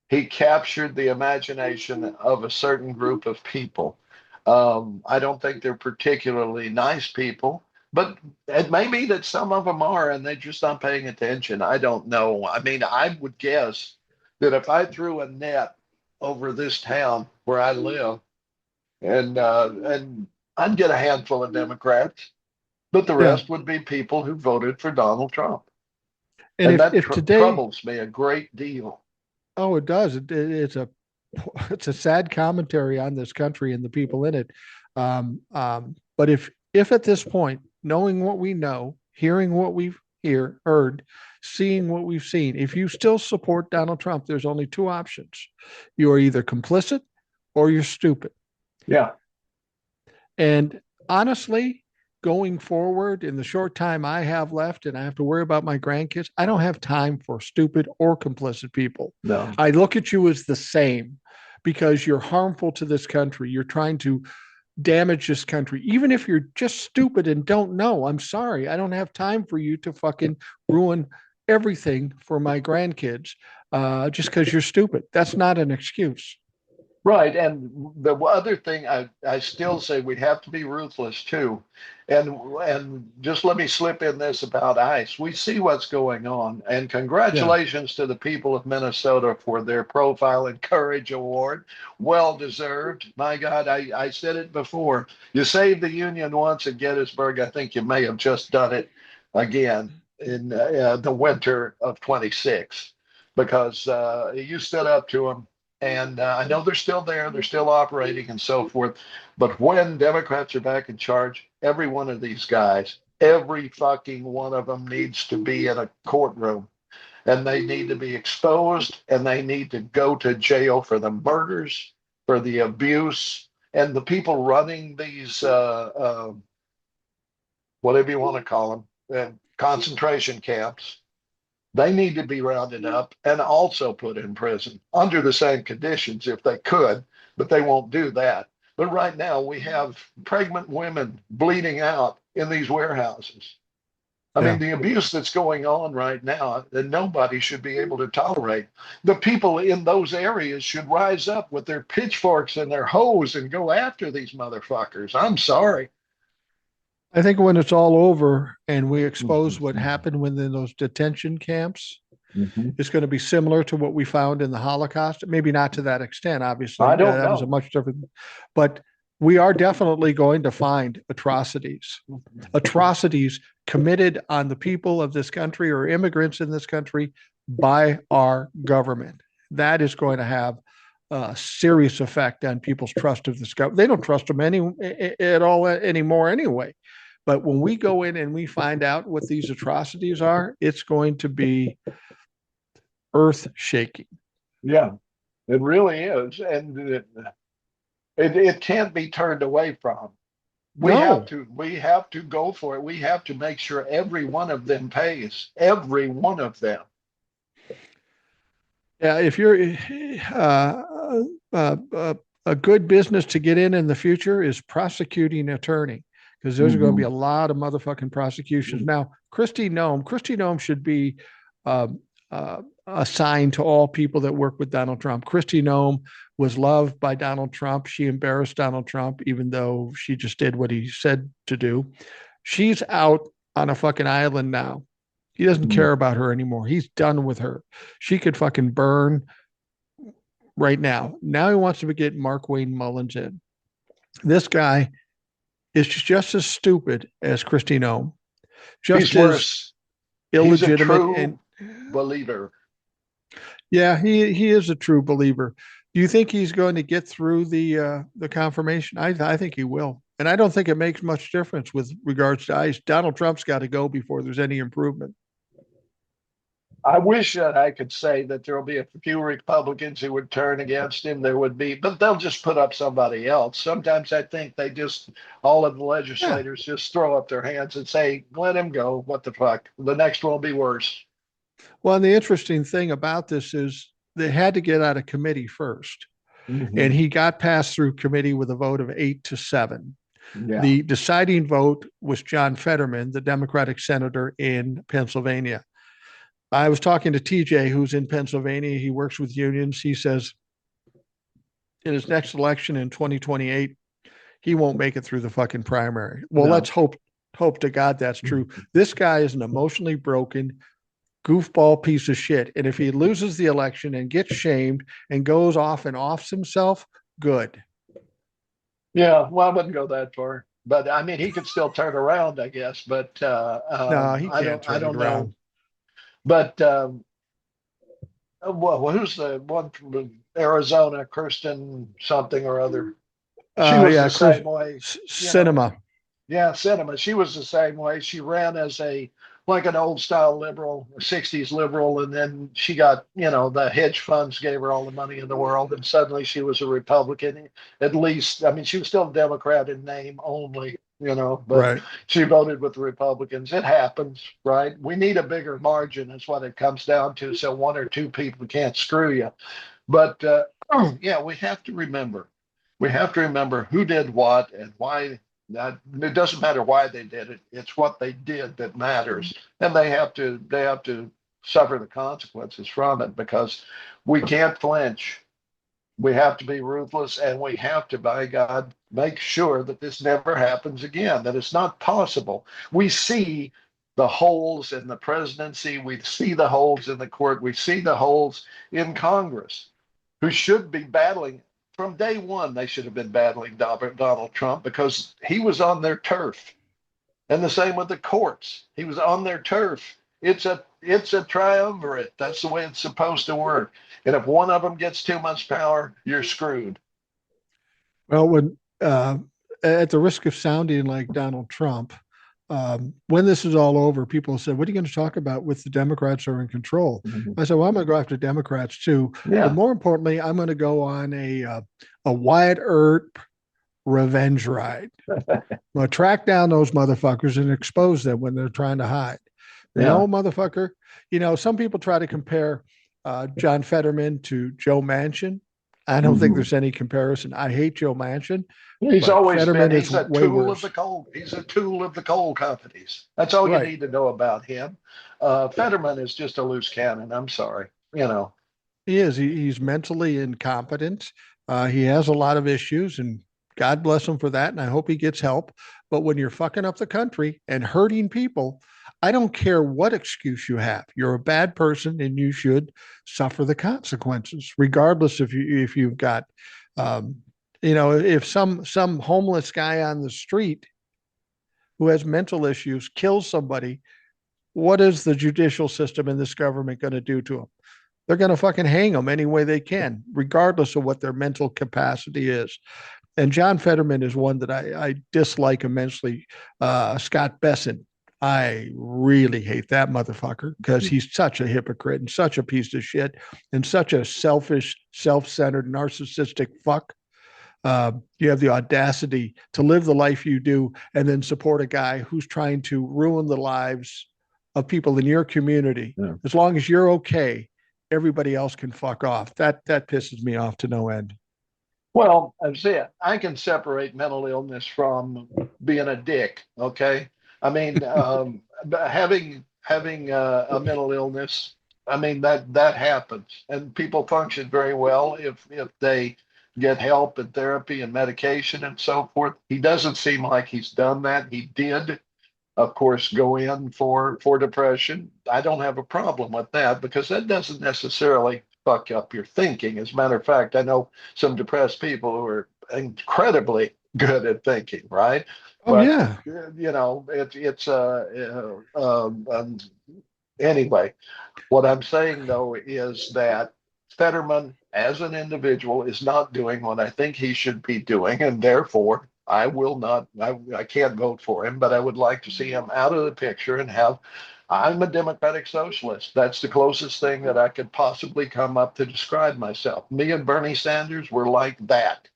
he captured the imagination of a certain group of people. I don't think they're particularly nice people, but it may be that some of them are, and they're just not paying attention. I don't know. I mean, I would guess that if I threw a net over this town where I live, and I'd get a handful of Democrats, but the Yeah. rest would be people who voted for Donald Trump, And and that if today, troubles me a great deal. oh, it does. It's a it's a sad commentary on this country and the people in it. But if at this point, knowing what we know, hearing what we've heard, seeing what we've seen, if you still support Donald Trump, there's only two options. You are either complicit or you're stupid. Yeah. And honestly, going forward in the short time I have left and I have to worry about my grandkids, I don't have time for stupid or complicit people. No. I look at you as the same because you're harmful to this country. You're trying to damage this country. Even if you're just stupid and don't know, I'm sorry. I don't have time for you to fucking ruin everything for my grandkids just because you're stupid. That's not an excuse. Right. And the other thing, I still say we have to be ruthless too. And just let me slip in this about ICE. We see what's going on. And Yeah. congratulations to the people of Minnesota for their Profile and Courage Award. Well deserved. My God, I said it before. You save the Union once at Gettysburg. I think you may have just done it again in the winter of 26, because you stood up to them, and I know they're still there, they're still operating and so forth. But when Democrats are back in charge, every one of these guys, every fucking one of them needs to be in a courtroom, and they need to be exposed, and they need to go to jail for the murders, for the abuse, and the people running these, whatever you want to call them, concentration camps. They need to be rounded up and also put in prison under the same conditions if they could. but they won't do that. But right now we have pregnant women bleeding out in these warehouses. I Yeah. mean, the abuse that's going on right now that nobody should be able to tolerate. The people in those areas should rise up with their pitchforks and their hoes and go after these motherfuckers. I'm sorry. I think when it's all over and we expose what happened within those detention camps, Mhm. it's going to be similar to what we found in the Holocaust. Maybe not to that extent, obviously. I don't That was a know. much different, but we are definitely going to find atrocities committed on the people of this country or immigrants in this country by our government. That is going to have a serious effect on people's trust of this government. They don't trust them at all anymore anyway. But when we go in and we find out what these atrocities are, it's going to be earth shaking. Yeah, it really is. And it can't be turned away from. No. We have to go for it. We have to make sure every one of them pays. Every one of them. Yeah, if you're a good business to get in the future is prosecuting attorney because there's going to be a lot of motherfucking prosecutions. Now, Kristi Noem should be um, assigned to all people that work with Donald Trump. Kristi Noem was loved by Donald Trump. She embarrassed Donald Trump, even though she just did what he said to do. She's out on a fucking island now. He doesn't care about her anymore. He's done with her. She could fucking burn right now. Now he wants to get Markwayne Mullins in. This guy is just as stupid as Kristi Noem, just He's as worse. illegitimate. He's a And true believer. yeah, he is a true believer. Do you think he's going to get through the confirmation? I think he will. And I don't think it makes much difference with regards to ICE. Donald Trump's got to go before there's any improvement. I wish that I could say that there will be a few Republicans who would turn against him. There would be, but they'll just put up somebody else. Sometimes I think all of the Yeah. legislators just throw up their hands and say, let him go. What the fuck? The next one will be worse. Well, and the interesting thing about this is they had to get out of committee first. And he got passed through committee with a vote of 8-7. Yeah. The deciding vote was John Fetterman, the Democratic senator in Pennsylvania. I was talking to TJ, who's in Pennsylvania. He works with unions. He says in his next election in 2028, he won't make it through the fucking primary. Well, No. let's hope to God that's true. This guy is an emotionally broken goofball piece of shit. And if he loses the election and gets shamed and goes off and offs himself, good. Yeah, well, I wouldn't go that far, but I mean, he could still turn around, I guess. But No, he can't turn I it don't around. know. But well, who's the one from Arizona, Kirsten something or other? She was Yeah, the same way. Sinema. Yeah, Sinema. She was the same way. She ran as like an old style liberal, a 60s liberal, and then she got, the hedge funds gave her all the money in the world, and suddenly she was a Republican. At least, I mean, she was still a Democrat in name only, but Right. she voted with the Republicans. It happens, right? We need a bigger margin, is what it comes down to, so one or two people can't screw you. But yeah, we have to remember who did what and why. It doesn't matter why they did it. It's what they did that matters, and they have to suffer the consequences from it because we can't flinch. We have to be ruthless, and we have to, by God, make sure that this never happens again. That it's not possible. We see the holes in the presidency. We see the holes in the court. We see the holes in Congress, who should be battling. From day one, they should have been battling Donald Trump because he was on their turf. And the same with the courts. He was on their turf. It's a triumvirate. That's the way it's supposed to work. And if one of them gets too much power, you're screwed. Well, when at the risk of sounding like Donald Trump, when this is all over, people said, "What are you going to talk about with the Democrats are in control?" I said, "Well, I'm going to go after Democrats too, Yeah. but more importantly, I'm going to go on a Wyatt Earp revenge ride. I'm going to track down those motherfuckers and expose them when they're trying to hide." No, motherfucker. Some people try to compare John Fetterman to Joe Manchin. I don't think Mhm. there's any comparison. I hate Joe Manchin, He's but always been, Fetterman is he's a way tool of worse. the coal. He's a tool of the coal companies. That's all you Right. need to know about him. Fetterman is just a loose cannon. I'm sorry. You know, He is. He's mentally incompetent. He has a lot of issues, and God bless him for that. And I hope he gets help. But when you're fucking up the country and hurting people, I don't care what excuse you have. You're a bad person, and you should suffer the consequences, regardless if you've got, um, if some homeless guy on the street who has mental issues kills somebody, what is the judicial system in this government going to do to him? They're going to fucking hang them any way they can, regardless of what their mental capacity is. And John Fetterman is one that I dislike immensely. Scott Besson, I really hate that motherfucker because he's such a hypocrite and such a piece of shit and such a selfish, self-centered, narcissistic fuck. You have the audacity to live the life you do and then support a guy who's trying to ruin the lives of people in your community. yeah. As long as you're okay, everybody else can fuck off. That pisses me off to no end. Well, that's it. I can separate mental illness from being a dick. Okay, I mean, having a mental illness. I mean that happens, and people function very well if they get help and therapy and medication and so forth. He doesn't seem like he's done that. He did, of course, go in for depression. I don't have a problem with that because that doesn't necessarily fuck up your thinking. As a matter of fact, I know some depressed people who are incredibly good at thinking, right? Oh But yeah. it's anyway. What I'm saying though is that Fetterman, as an individual, is not doing what I think he should be doing, and therefore I will not. I can't vote for him, but I would like to see him out of the picture and have. I'm a democratic socialist. That's the closest thing that I could possibly come up to describe myself. Me and Bernie Sanders were like that,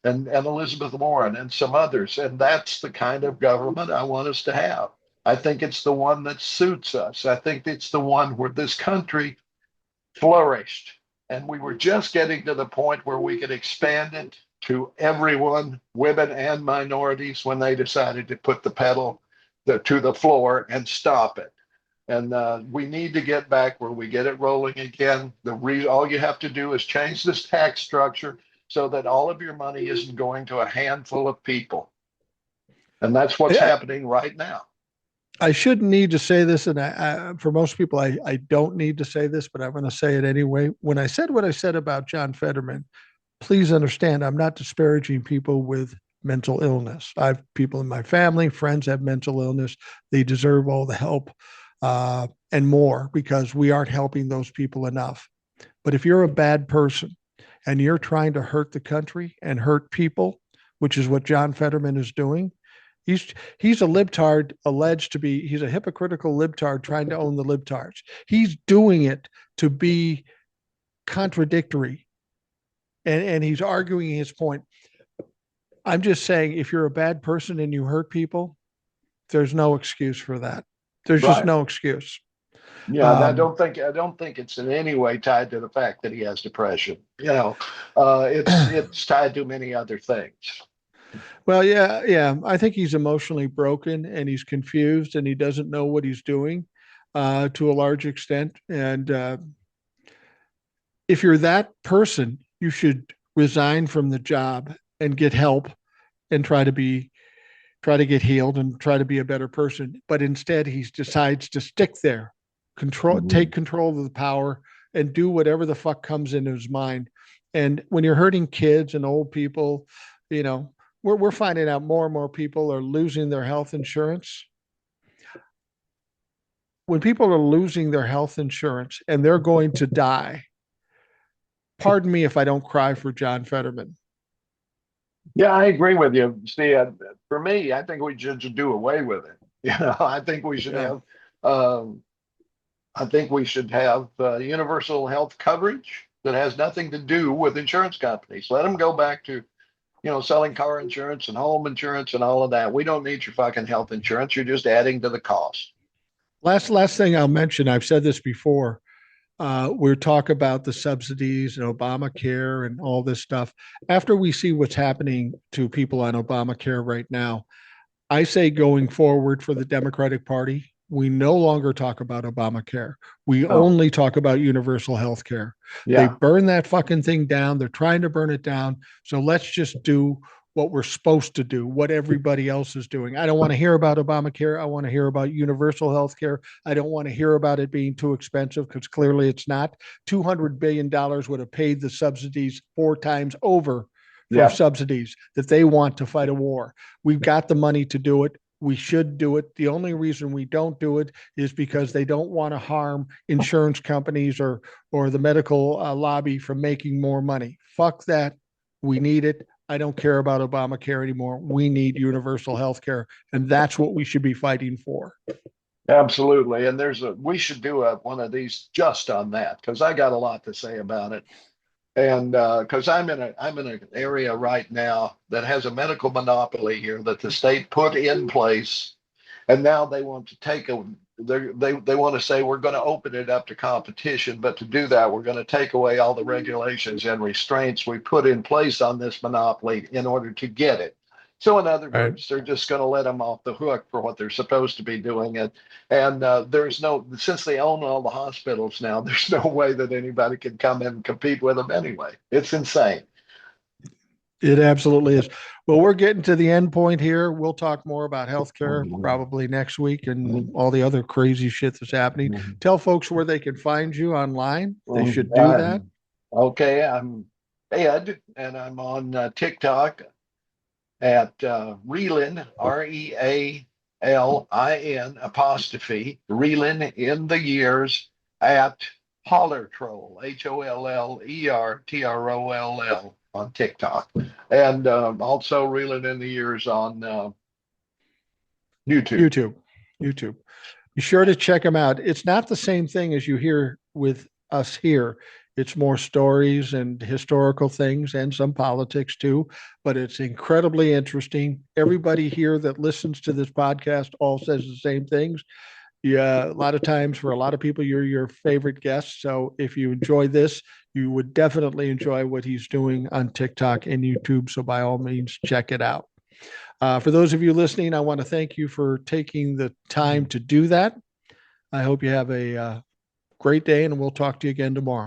and Elizabeth Warren and some others, and that's the kind of government I want us to have. I think it's the one that suits us. I think it's the one where this country flourished. And we were just getting to the point where we could expand it to everyone, women and minorities, when they decided to put the pedal to the floor and stop it. And we need to get back where we get it rolling again. All you have to do is change this tax structure so that all of your money isn't going to a handful of people. And that's what's Yeah. happening right now. I shouldn't need to say this, and for most people, I don't need to say this, but I'm going to say it anyway. When I said what I said about John Fetterman, please understand I'm not disparaging people with mental illness. I have people in my family, friends have mental illness. They deserve all the help and more because we aren't helping those people enough. But if you're a bad person and you're trying to hurt the country and hurt people, which is what John Fetterman is doing, he's a libtard alleged to be. He's a hypocritical libtard trying to own the libtards. He's doing it to be contradictory, and he's arguing his point. I'm just saying, if you're a bad person and you hurt people, there's no excuse for that. There's just Right. no excuse. Yeah, and Um, I don't think it's in any way tied to the fact that he has depression. It's tied to many other things. well, yeah, yeah. I think he's emotionally broken and he's confused and he doesn't know what he's doing to a large extent. And if you're that person, you should resign from the job and get help and try to get healed and try to be a better person. But instead, he decides to stick there, take Mhm. control of the power, and do whatever the fuck comes into his mind. And when you're hurting kids and old people, you know, we're finding out more and more people are losing their health insurance. When people are losing their health insurance and they're going to die, pardon me if I don't cry for John Fetterman. Yeah, I agree with you. See, for me, I think we should do away with it. I think we should Yeah. have. Um, I think we should have universal health coverage that has nothing to do with insurance companies. Let them go back to selling car insurance and home insurance and all of that. We don't need your fucking health insurance. You're just adding to the cost. Last thing I'll mention. I've said this before. we're talk about the subsidies and Obamacare and all this stuff. After we see what's happening to people on Obamacare right now, I say going forward for the Democratic Party, we no longer talk about Obamacare. We Oh, only talk about universal health care. They yeah. burn that fucking thing down. They're trying to burn it down. So let's just do what we're supposed to do, what everybody else is doing. I don't want to hear about Obamacare. I want to hear about universal health care. I don't want to hear about it being too expensive because clearly it's not. $200 billion would have paid the subsidies 4 times over for Yeah. subsidies that they want to fight a war. We've got the money to do it. We should do it. The only reason we don't do it is because they don't want to harm insurance companies or the medical lobby from making more money. Fuck that. We need it. I don't care about Obamacare anymore. We need universal health care, and that's what we should be fighting for. Absolutely. And we should do one of these just on that because I got a lot to say about it. And because I'm in an area right now that has a medical monopoly here that the state put in place, and now they want to they want to say we're going to open it up to competition, but to do that we're going to take away all the regulations and restraints we put in place on this monopoly in order to get it. So in other Right. words, they're just going to let them off the hook for what they're supposed to be doing. And there's no, since they own all the hospitals now, there's no way that anybody can come in and compete with them anyway. It's insane. It absolutely is. Well, we're getting to the end point here. We'll talk more about healthcare Mhm. probably next week and all the other crazy shit that's happening. Tell folks where they can find you online. They should do that. Okay, I'm Ed, and I'm on TikTok at Reelin, Realin apostrophe, Reelin in the years at Hollertroll, HOLLERTROLL on TikTok. And also Reelin in the years on YouTube. YouTube. YouTube. Be sure to check them out. It's not the same thing as you hear with us here. It's more stories and historical things and some politics too, but it's incredibly interesting. Everybody here that listens to this podcast all says the same things. Yeah, a lot of times for a lot of people, you're your favorite guest. So if you enjoy this, you would definitely enjoy what he's doing on TikTok and YouTube. So by all means, check it out. For those of you listening, I want to thank you for taking the time to do that. I hope you have a great day, and we'll talk to you again tomorrow.